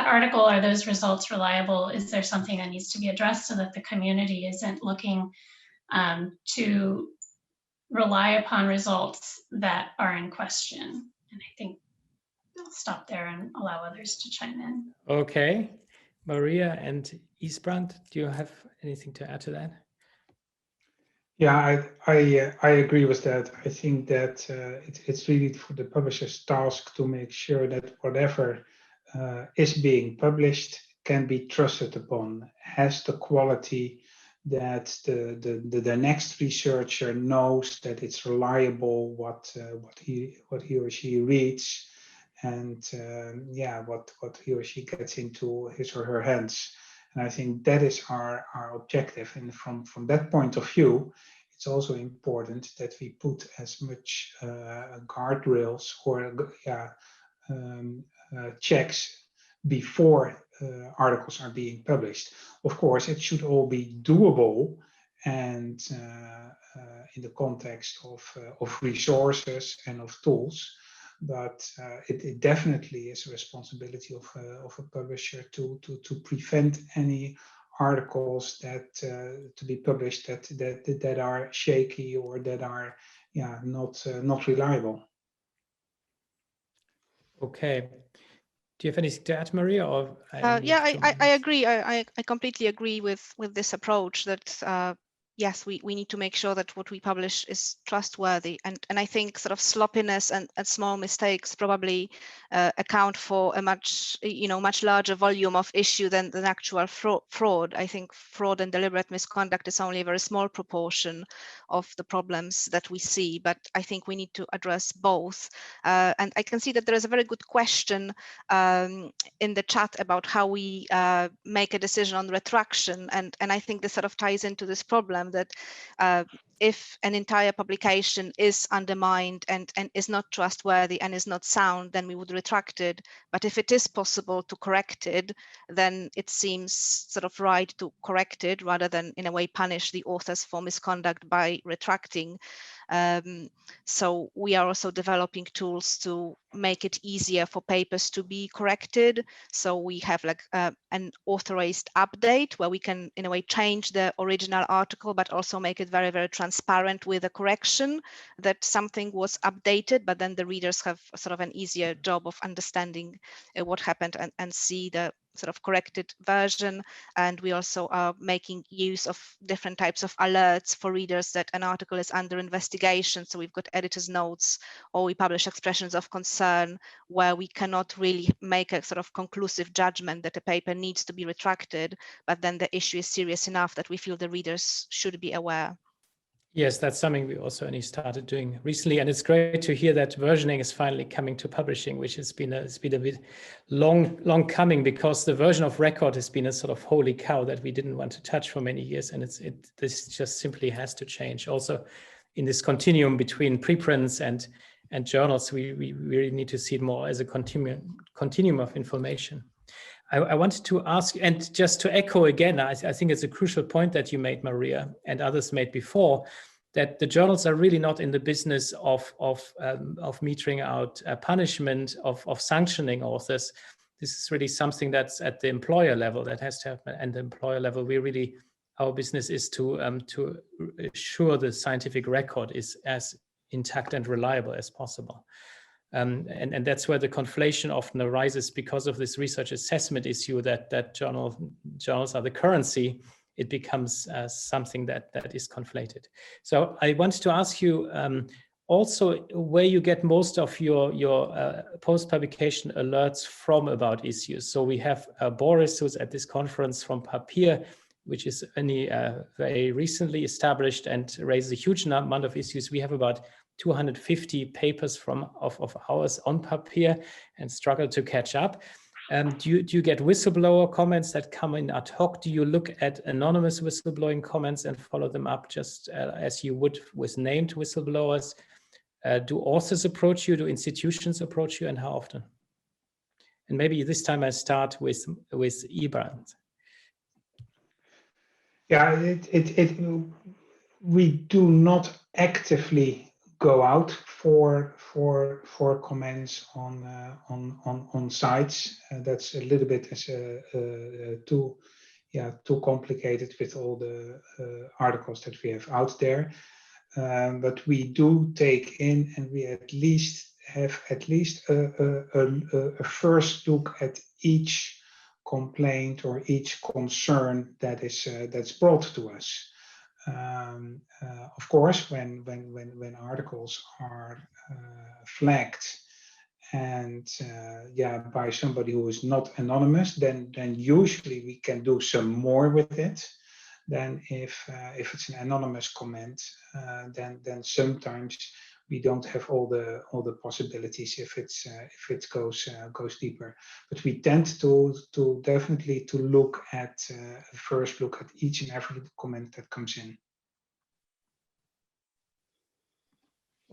article, are those results reliable? Is there something that needs to be addressed so that the community isn't looking to rely upon results that are in question? And I think I'll stop there and allow others to chime in. Okay, Maria and IJsbrand, do you have anything to add to that? Yeah, I agree with that. I think that it's really for the publisher's task to make sure that whatever is being published can be trusted upon, has the quality that the next researcher knows that it's reliable, what he or she reads, and what he or she gets into his or her hands. And I think that is our objective. And from that point of view, it's also important that we put as much guardrails or checks before articles are being published. Of course, it should all be doable and in the context of resources and of tools. But it definitely is a responsibility of a publisher to prevent any articles that to be published that are shaky or that are not reliable. Okay. Do you have anything to add, Maria? Or yeah, I agree. I completely agree with this approach that yes, we need to make sure that what we publish is trustworthy, and I think sort of sloppiness and small mistakes probably account for a much larger volume of issue than actual fraud. I think fraud and deliberate misconduct is only a very small proportion of the problems that we see, but I think we need to address both. And I can see that there is a very good question in the chat about how we make a decision on retraction, and I think this sort of ties into this problem that if an entire publication is undermined and is not trustworthy and is not sound, then we would retract it. But if it is possible to correct it, then it seems sort of right to correct it rather than in a way punish the authors for misconduct by retracting. So we are also developing tools to make it easier for papers to be corrected. So we have like an authorized update where we can in a way change the original article, but also make it very, very transparent with a correction that something was updated, but then the readers have sort of an easier job of understanding what happened and see the sort of corrected version. And we also are making use of different types of alerts for readers that an article is under investigation. So we've got editor's notes, or we publish expressions of concern where we cannot really make a sort of conclusive judgment that a paper needs to be retracted, but then the issue is serious enough that we feel the readers should be aware. Yes, that's something we also only started doing recently, and it's great to hear that versioning is finally coming to publishing, which has been a bit long coming, because the version of record has been a sort of holy cow that we didn't want to touch for many years, and this just simply has to change. Also, in this continuum between preprints and journals, we really need to see it more as a continuum of information. I wanted to ask, and just to echo again, I think it's a crucial point that you made, Maria, and others made before, that the journals are really not in the business of metering out punishment, of sanctioning authors. This is really something that's at the employer level that has to happen. And the employer level, our business is to ensure the scientific record is as intact and reliable as possible. And that's where the conflation often arises because of this research assessment issue that journals are the currency. It becomes something that is conflated. So I wanted to ask you also where you get most of your post-publication alerts from about issues. So we have Boris, who's at this conference, from Papier, which is only very recently established and raises a huge amount of issues. We have about 250 papers of ours on Papier and struggle to catch up. Do you get whistleblower comments that come in ad hoc? Do you look at anonymous whistleblowing comments and follow them up just as you would with named whistleblowers? Do authors approach you? Do institutions approach you, and how often? And maybe this time I start with IJsbrand. Yeah, we do not actively go out for comments on sites. That's a little bit too complicated with all the articles that we have out there. But we do take in, and we have at least a first look at each complaint or each concern that's brought to us. Of course, when articles are flagged and by somebody who is not anonymous, then usually we can do some more with it than if it's an anonymous comment. Then sometimes we don't have all the possibilities if it goes deeper. But we tend to definitely to look at first look at each and every comment that comes in.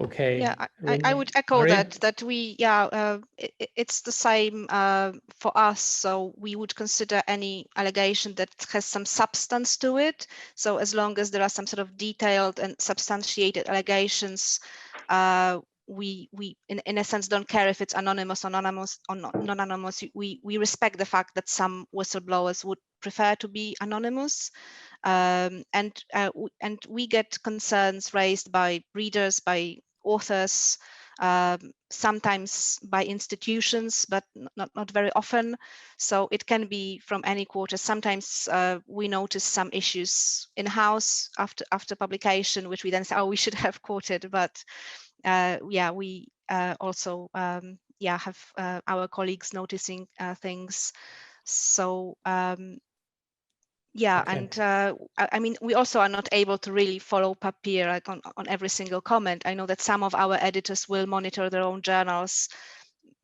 Okay. Yeah, I Renee? would echo Maria? that we, it's the same for us. So we would consider any allegation that has some substance to it. So as long as there are some sort of detailed and substantiated allegations, we in a sense don't care if it's anonymous or not anonymous. We respect the fact that some whistleblowers would prefer to be anonymous. And we get concerns raised by readers, by authors, sometimes by institutions, but not very often. So it can be from any quarter. Sometimes we notice some issues in-house after publication, which we then say, oh, we should have quoted. But we also have our colleagues noticing things. So yeah, okay. And I mean, we also are not able to really follow papier like on every single comment. I know that some of our editors will monitor their own journals,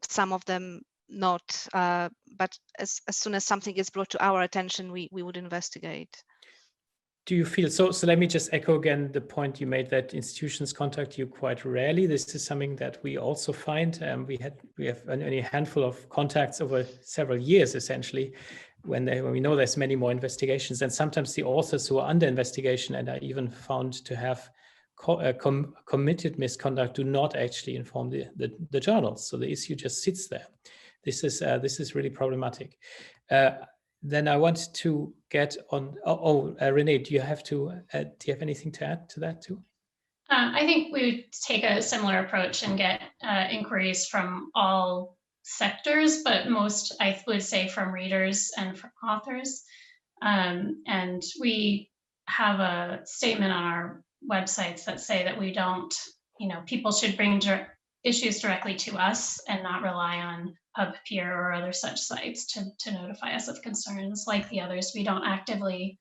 some of them not. But as soon as something is brought to our attention, we would investigate. Do you feel so? So let me just echo again the point you made that institutions contact you quite rarely. This is something that we also find. We have only a handful of contacts over several years, essentially, when we know there's many more investigations, and sometimes the authors who are under investigation and are even found to have committed misconduct do not actually inform the journals. So the issue just sits there. This is really problematic. Then I want to get on. Renee, do you have anything to add to that too? I think we would take a similar approach and get inquiries from all sectors, but most, I would say, from readers and from authors. And we have a statement on our websites that say that we don't, people should bring issues directly to us and not rely on PubPeer or other such sites to notify us of concerns. Like the others, we don't actively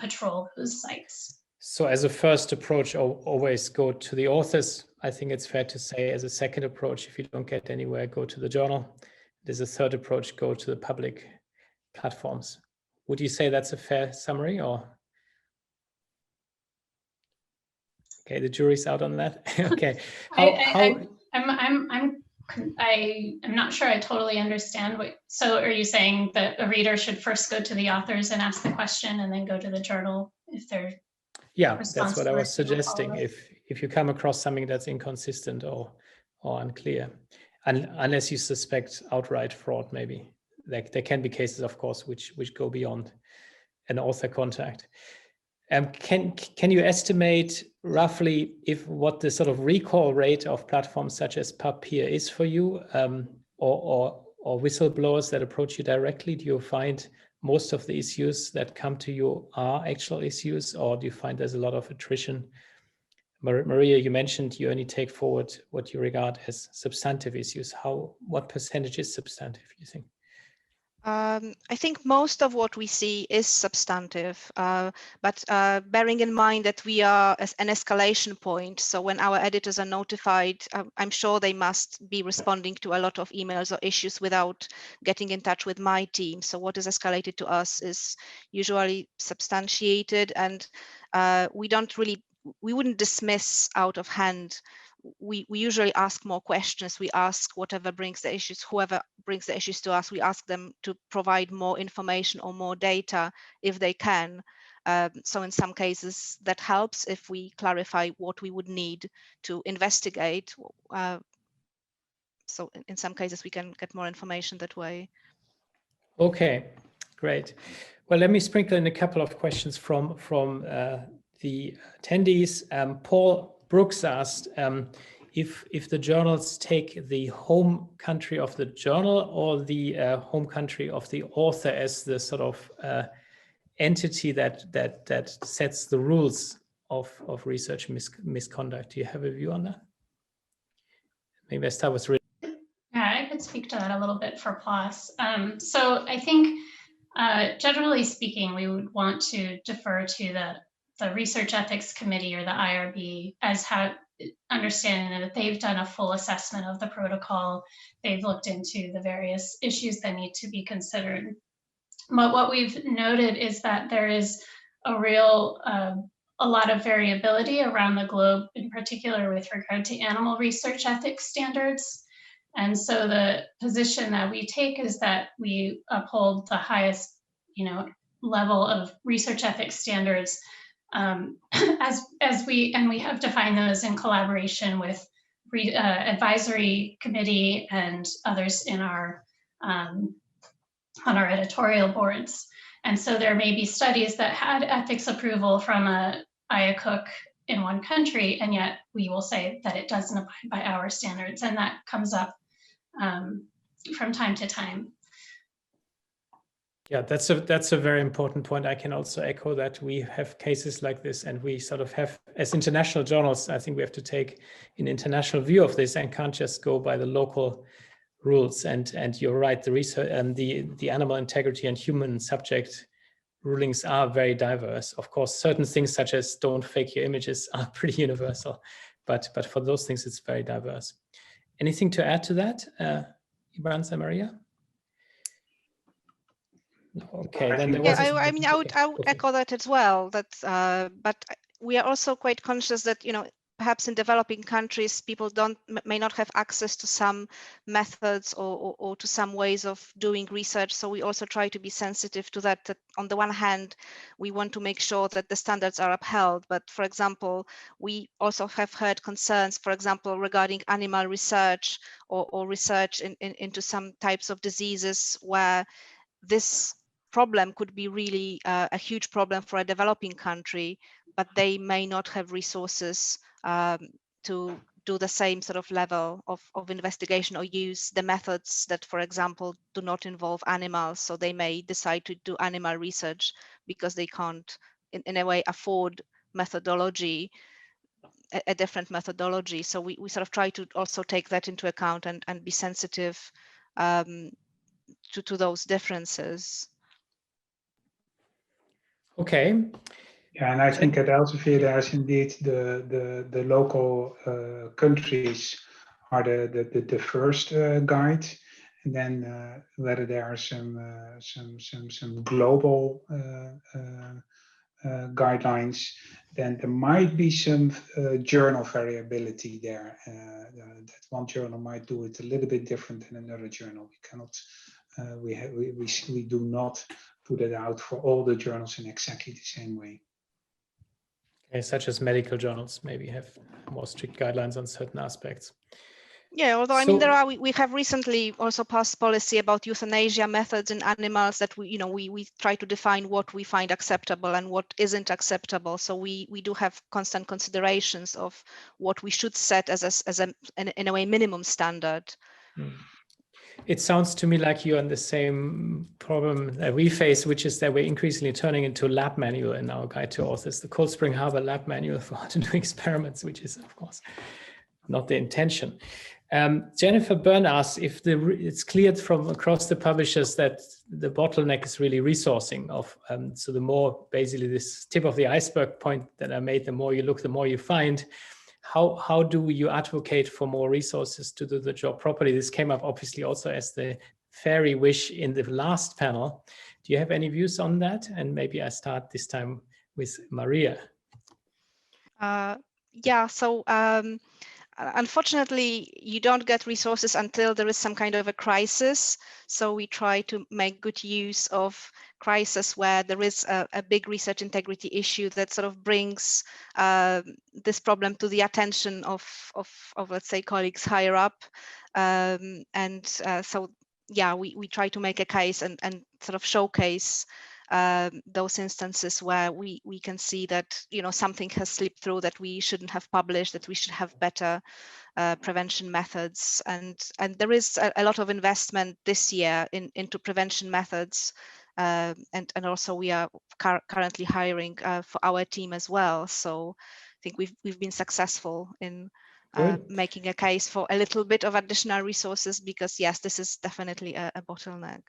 patrol those sites. So as a first approach, always go to the authors. I think it's fair to say as a second approach, if you don't get anywhere, go to the journal. There's a third approach, go to the public platforms. Would you say that's a fair summary, or? Okay, the jury's out on that. Okay. I'm not sure I totally understand what. So are you saying that a reader should first go to the authors and ask the question and then go to the journal if they're? Yeah, that's what I was suggesting. If you come across something that's inconsistent or unclear, unless you suspect outright fraud, maybe like there can be cases, of course, which go beyond an author contact. Can you estimate roughly what the sort of recall rate of platforms such as PubPeer is for you, or whistleblowers that approach you directly? Do you find most of the issues that come to you are actual issues, or do you find there's a lot of attrition? Maria, you mentioned you only take forward what you regard as substantive issues. What percentage is substantive, you think? I think most of what we see is substantive, but bearing in mind that we are an escalation point. So when our editors are notified, I'm sure they must be responding to a lot of emails or issues without getting in touch with my team. So what is escalated to us is usually substantiated, and we wouldn't dismiss out of hand. We usually ask more questions. We ask whoever brings the issues to us, we ask them to provide more information or more data if they can. So in some cases that helps if we clarify what we would need to investigate. So in some cases we can get more information that way. Okay, great. Well, let me sprinkle in a couple of questions from the attendees. Paul Brooks asked if the journals take the home country of the journal or the home country of the author as the sort of entity that sets the rules of research misconduct. Do you have a view on that? Maybe I start with Renee. Yeah, I could speak to that a little bit for PLOS. So I think generally speaking, we would want to defer to the Research Ethics Committee or the IRB as understanding that they've done a full assessment of the protocol. They've looked into the various issues that need to be considered. But what we've noted is that there is a real a lot of variability around the globe, in particular with regard to animal research ethics standards. And so the position that we take is that we uphold the highest, level of research ethics standards as we have defined those in collaboration with advisory committee and others in our on our editorial boards. And so there may be studies that had ethics approval from a IACUC in one country, and yet we will say that it doesn't abide by our standards, and that comes up from time to time. Yeah, that's a very important point. I can also echo that. We have cases like this, and we sort of have, as international journals, I think we have to take an international view of this and can't just go by the local rules. And you're right, the research and the animal integrity and human subject rulings are very diverse. Of course, certain things such as don't fake your images are pretty universal, but for those things, it's very diverse. Anything to add to that, IJsbrand and Maria? Okay, then there was. Yeah, I would echo that as well. That, but we are also quite conscious that perhaps in developing countries, people may not have access to some methods or to some ways of doing research. So we also try to be sensitive to that. That on the one hand, we want to make sure that the standards are upheld. But for example, we also have heard concerns, for example, regarding animal research or research into some types of diseases where this problem could be really a huge problem for a developing country, but they may not have resources to do the same sort of level of investigation or use the methods that, for example, do not involve animals. So they may decide to do animal research because they can't, in a way, afford methodology, a different methodology. So we sort of try to also take that into account and be sensitive to those differences. Okay. Yeah, and I think at Elsevier there's indeed the local countries are the first guide, and then whether there are some global guidelines, then there might be some journal variability there. That one journal might do it a little bit different than another journal. We cannot, we do not put it out for all the journals in exactly the same way. Okay, such as medical journals maybe have more strict guidelines on certain aspects. Yeah, although I mean, we have recently also passed policy about euthanasia methods in animals that we try to define what we find acceptable and what isn't acceptable. So we do have constant considerations of what we should set as in a way minimum standard. It sounds to me like you're on the same problem that we face, which is that we're increasingly turning into a lab manual in our guide to authors, the Cold Spring Harbor lab manual for how to do experiments, which is, of course, not the intention. Jennifer Byrne asks if it's cleared from across the publishers that the bottleneck is really resourcing of, so the more basically this tip of the iceberg point that I made, the more you look, the more you find. How do you advocate for more resources to do the job properly? This came up obviously also as the fairy wish in the last panel. Do you have any views on that? And maybe I start this time with Maria. Yeah, so unfortunately, you don't get resources until there is some kind of a crisis. So we try to make good use of crisis where there is a big research integrity issue that sort of brings this problem to the attention of let's say colleagues higher up. So yeah, we try to make a case and sort of showcase those instances where we can see that something has slipped through, that we shouldn't have published, that we should have better prevention methods, and there is a lot of investment this year into prevention methods, and also we are currently hiring for our team as well. So I think we've been successful in making a case for a little bit of additional resources, because yes, this is definitely a bottleneck.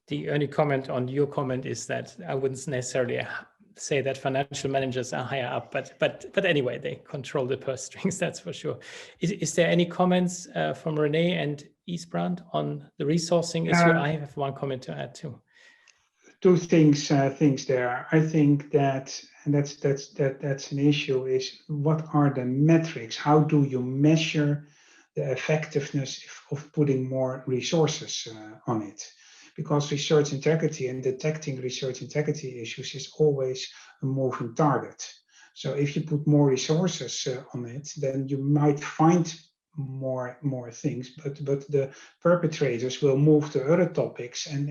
The only comment on your comment is that I wouldn't necessarily say that financial managers are higher up, but anyway, they control the purse strings, that's for sure. Is there any comments from Renee and IJsbrand on the resourcing issue? I have one comment to add too. two things there. I think that, and that's an issue, is what are the metrics? How do you measure the effectiveness of putting more resources on it? Because research integrity and detecting research integrity issues is always a moving target. So if you put more resources on it, then you might find more things, but the perpetrators will move to other topics, and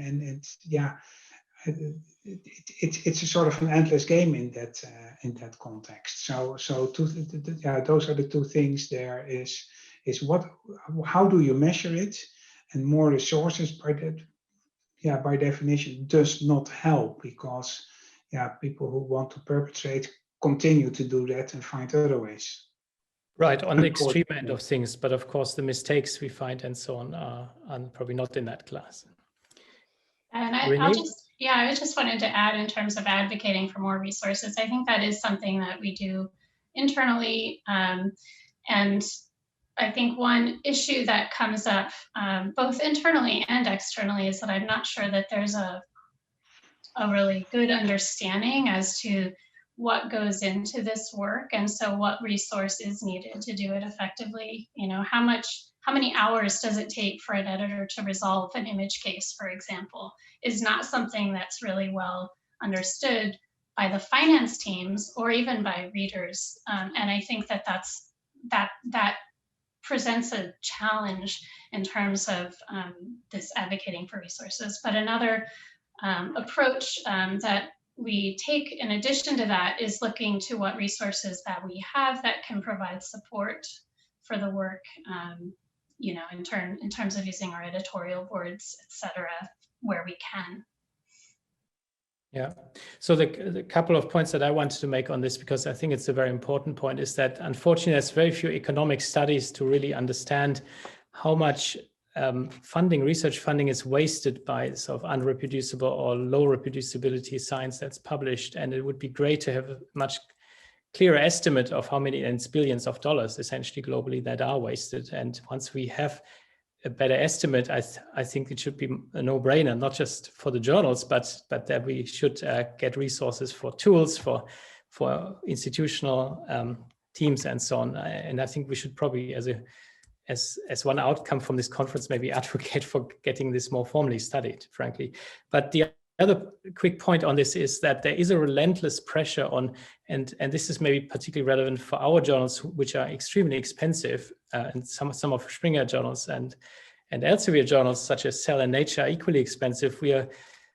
it's a sort of an endless game in that context. So those are the two things. There is how do you measure it, and more resources by definition does not help, because people who want to perpetrate continue to do that and find other ways. Right, on the extreme end of things, but of course the mistakes we find and so on are probably not in that class. And I just wanted to add, in terms of advocating for more resources, I think that is something that we do internally. And I think one issue that comes up both internally and externally is that I'm not sure that there's a really good understanding as to what goes into this work, and so what resource is needed to do it effectively. You know, how many hours does it take for an editor to resolve an image case, for example, is not something that's really well understood by the finance teams or even by readers. And I think that presents a challenge in terms of this advocating for resources. But another approach that we take in addition to that is looking to what resources that we have that can provide support for the work, you know, in terms of using our editorial boards, et cetera, where we can. Yeah, so the couple of points that I wanted to make on this, because I think it's a very important point, is that unfortunately there's very few economic studies to really understand how much research funding is wasted by sort of unreproducible or low reproducibility science that's published. And it would be great to have a much clearer estimate of how many, and it's billions of dollars essentially globally, that are wasted. And once we have a better estimate, I think it should be a no-brainer, not just for the journals, but that we should get resources for tools, for institutional teams and so on. And I think we should probably, as one outcome from this conference, maybe advocate for getting this more formally studied, frankly. But the other quick point on this is that there is a relentless pressure on, and this is maybe particularly relevant for our journals, which are extremely expensive, and some of Springer journals and Elsevier journals, such as Cell and Nature, are equally expensive. We are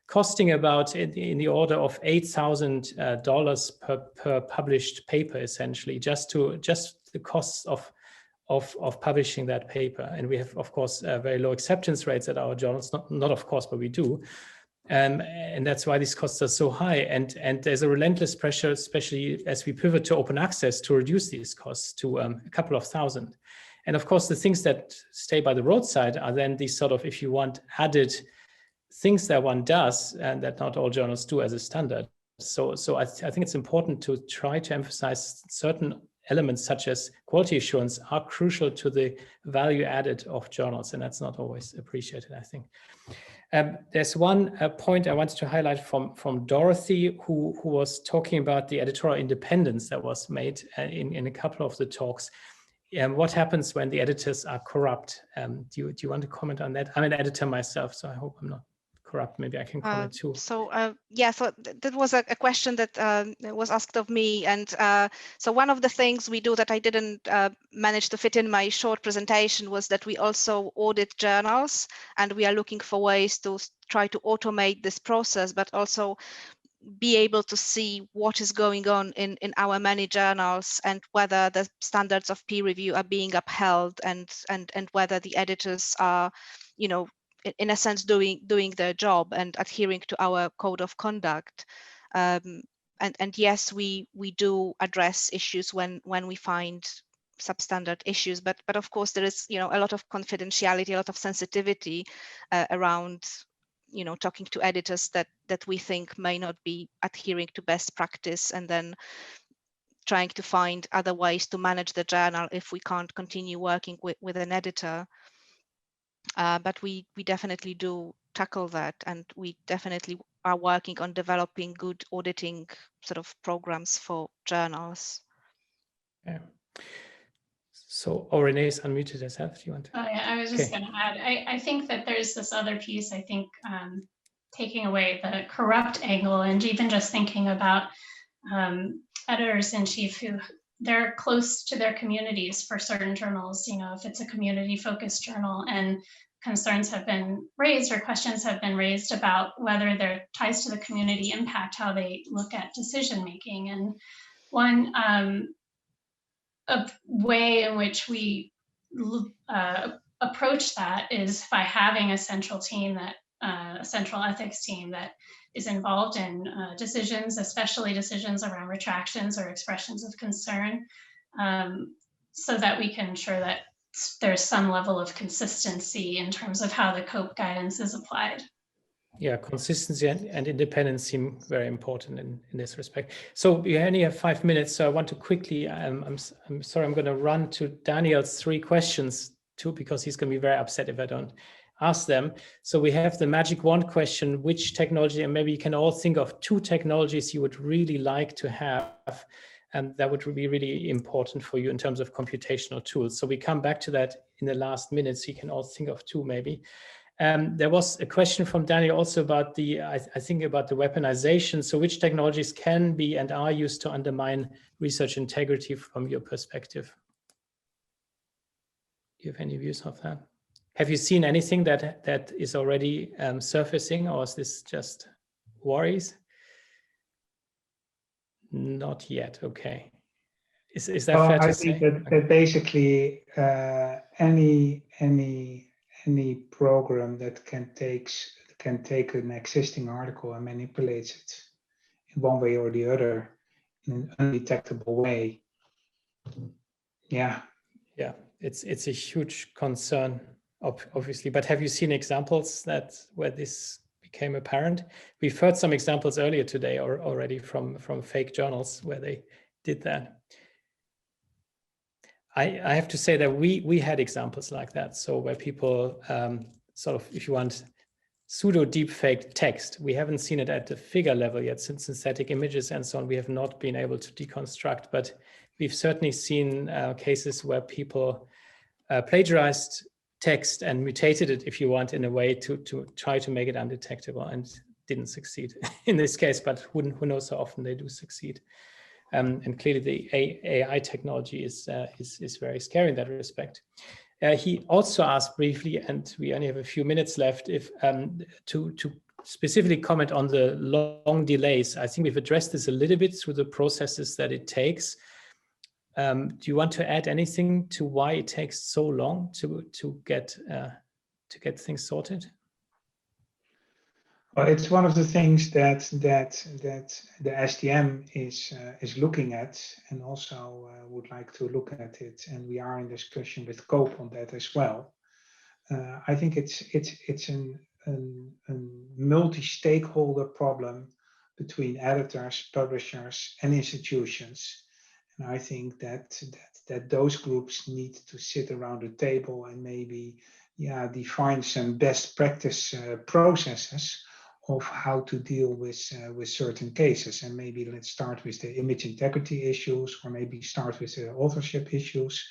costing about in the order of $8,000 per published paper, essentially, just the costs of publishing that paper. And we have, of course, very low acceptance rates at our journals, not of course, but we do. And that's why these costs are so high. And there's a relentless pressure, especially as we pivot to open access, to reduce these costs to a couple of thousand. And of course, the things that stay by the roadside are then these sort of, if you want, added things that one does and that not all journals do as a standard. So I think it's important to try to emphasize certain elements such as quality assurance are crucial to the value added of journals, and that's not always appreciated, I think. There's one point I wanted to highlight from Dorothy, who was talking about the editorial independence that was made in a couple of the talks. What happens when the editors are corrupt? Do you want to comment on that? I'm an editor myself, so I hope I'm not corrupt. Maybe I can comment too. So that was a question that was asked of me, and so one of the things we do that I didn't manage to fit in my short presentation was that we also audit journals, and we are looking for ways to try to automate this process, but also be able to see what is going on in our many journals, and whether the standards of peer review are being upheld, and whether the editors are, you know, in a sense doing their job and adhering to our code of conduct. And yes, we do address issues when we find substandard issues, but of course there is, you know, a lot of confidentiality, a lot of sensitivity around, you know, talking to editors that we think may not be adhering to best practice, and then trying to find other ways to manage the journal if we can't continue working with an editor. But we definitely do tackle that, and we definitely are working on developing good auditing sort of programs for journals. Yeah. So, Renee is unmuted herself. Do you want to? Oh yeah, I was just going to add, I think that there's this other piece, I think, taking away the corrupt angle and even just thinking about editors-in-chief who they're close to their communities for certain journals. You know, if it's a community-focused journal and concerns have been raised or questions have been raised about whether their ties to the community impact how they look at decision-making. And one a way in which we approach that is by having a central team that a central ethics team that is involved in decisions, especially decisions around retractions or expressions of concern, so that we can ensure that there's some level of consistency in terms of how the COPE guidance is applied. Yeah, consistency and independence seem very important in this respect. So we only have 5 minutes, so I want to quickly, I'm sorry, I'm going to run to Daniel's 3 questions too, because he's going to be very upset if I don't ask them. So we have the magic wand question, which technology, and maybe you can all think of 2 technologies you would really like to have, and that would be really important for you in terms of computational tools. So we come back to that in the last minutes. You can all think of 2 maybe. There was a question from Daniel also about the, I think about the weaponization. So which technologies can be and are used to undermine research integrity from your perspective? Do you have any views of that? Have you seen anything that is already surfacing, or is this just worries? Not yet, okay. Is that fair to say? I think that basically any program that can take an existing article and manipulate it in one way or the other in an undetectable way. Yeah. Yeah, it's a huge concern, obviously. But have you seen examples where this became apparent? We've heard some examples earlier today or already from fake journals where they did that. I have to say that we had examples like that. So where people sort of, if you want, pseudo deepfake text. We haven't seen it at the figure level yet, since synthetic images and so on, we have not been able to deconstruct, but we've certainly seen cases where people plagiarized text and mutated it, if you want, in a way to try to make it undetectable, and didn't succeed in this case, but who knows how often they do succeed. And clearly the AI technology is very scary in that respect. He also asked briefly, and we only have a few minutes left, if to specifically comment on the long delays. I think we've addressed this a little bit through the processes that it takes. Do you want to add anything to why it takes so long to get things sorted? Well, it's one of the things that the STM is looking at, and also would like to look at it, and we are in discussion with COPE on that as well. I think it's a multi-stakeholder problem between editors, publishers, and institutions, and I think that those groups need to sit around the table and maybe define some best practice processes of how to deal with certain cases. And maybe let's start with the image integrity issues, or maybe start with the authorship issues,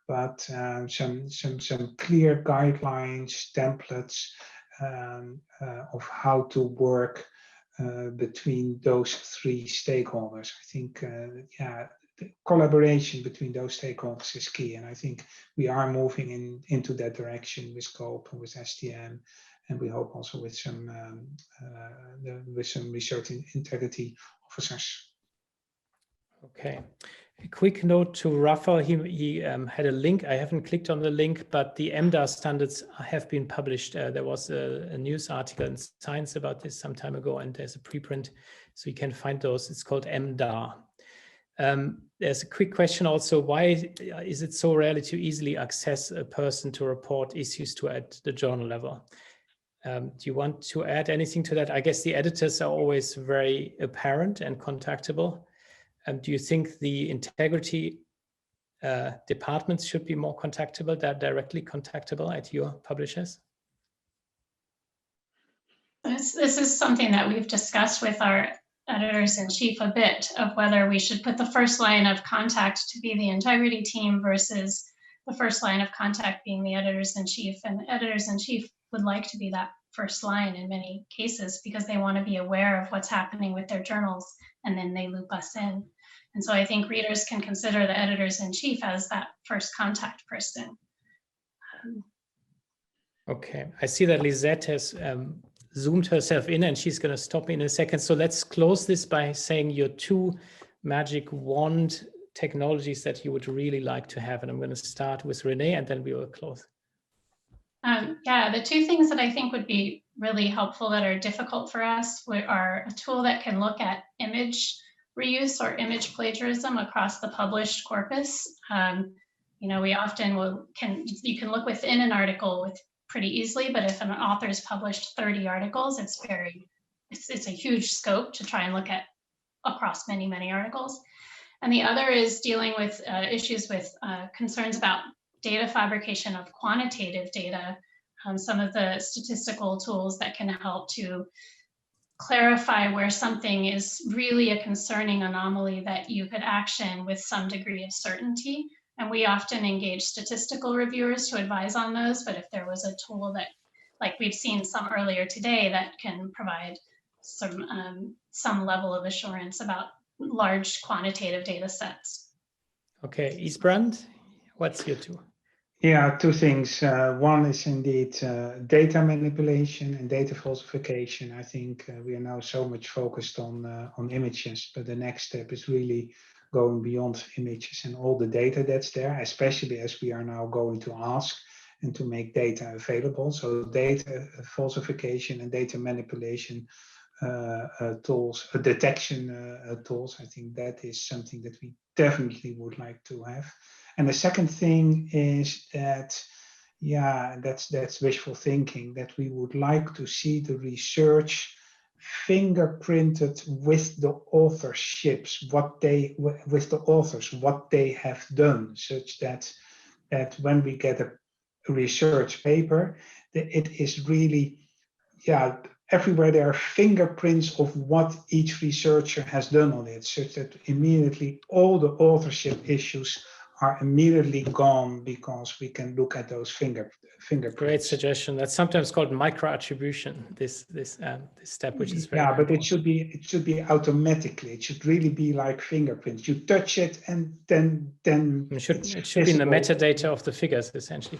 but some clear guidelines, templates of how to work between those 3 stakeholders. I think the collaboration between those stakeholders is key, and I think we are moving into that direction with COPE and with STM, and we hope also with some research integrity officers. Okay, a quick note to Rafael. He had a link. I haven't clicked on the link, but the EMDA standards have been published. There was a news article in Science about this some time ago, and there's a preprint, so you can find those. It's called EMDA. There's a quick question also, why is it so rarely to easily access a person to report issues to at the journal level? Do you want to add anything to that? I guess the editors are always very apparent and contactable. Do you think the integrity departments should be more contactable, directly contactable at your publishers? This is something that we've discussed with our editors-in-chief a bit, of whether we should put the first line of contact to be the integrity team versus the first line of contact being the editors-in-chief. And the editors-in-chief would like to be that first line in many cases because they want to be aware of what's happening with their journals, and then they loop us in. And so I think readers can consider the editors-in-chief as that first contact person. Okay, I see that Lisette has zoomed herself in and she's going to stop me in a second. So let's close this by saying your 2 magic wand technologies that you would really like to have. And I'm going to start with Renee and then we will close. Yeah, the 2 things that I think would be really helpful that are difficult for us are a tool that can look at image reuse or image plagiarism across the published corpus. You know, we often you can look within an article pretty easily, but if an author's published 30 articles, it's a huge scope to try and look at across many, many articles. And the other is dealing with issues with concerns about data fabrication of quantitative data, some of the statistical tools that can help to clarify where something is really a concerning anomaly that you could action with some degree of certainty. And we often engage statistical reviewers to advise on those, but if there was a tool that, like we've seen some earlier today, that can provide some level of assurance about large quantitative data sets. Okay, IJsbrand, what's your 2? Yeah, 2 things. One is indeed data manipulation and data falsification. I think we are now so much focused on images, but the next step is really going beyond images and all the data that's there, especially as we are now going to ask and to make data available. So data falsification and data manipulation tools, detection tools, I think that is something that we definitely would like to have. And the second thing is that, yeah, that's wishful thinking, that we would like to see the research fingerprinted with the authorships, what they have done, such that when we get a research paper, it is really, yeah, everywhere there are fingerprints of what each researcher has done on it, such that immediately all the authorship issues are immediately gone because we can look at those fingerprints. Great suggestion. That's sometimes called microattribution. This step, which is very but important. it should be automatically. It should really be like fingerprints. You touch it and then it should be in the metadata of the figures essentially.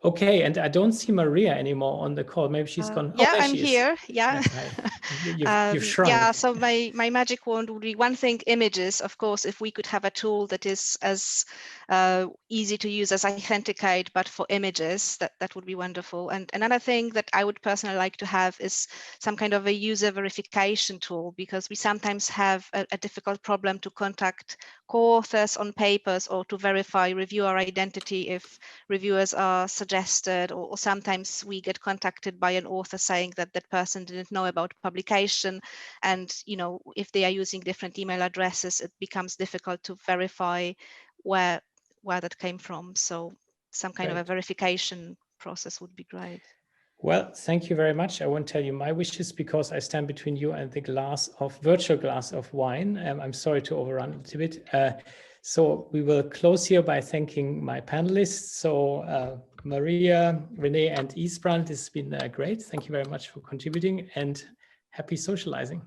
Okay, and I don't see Maria anymore on the call. Maybe she's gone. Yeah, I'm here. Yeah. Yes, you've shrunk. Yeah, so my magic wand would be one thing, images. Of course, if we could have a tool that is as easy to use as Authenticate, but for images, that would be wonderful. And another thing that I would personally like to have is some kind of a user verification tool, because we sometimes have a difficult problem to contact co-authors on papers or to verify reviewer identity if reviewers are suggested, or sometimes we get contacted by an author saying that that person didn't know about publication, and you know, if they are using different email addresses, it becomes difficult to verify where that came from. So some kind of a verification process would be great. Well, thank you very much. I won't tell you my wishes because I stand between you and the virtual glass of wine. I'm sorry to overrun a little bit. So we will close here by thanking my panelists. So Maria, Renee, and IJsbrand, this has been great. Thank you very much for contributing and happy socializing.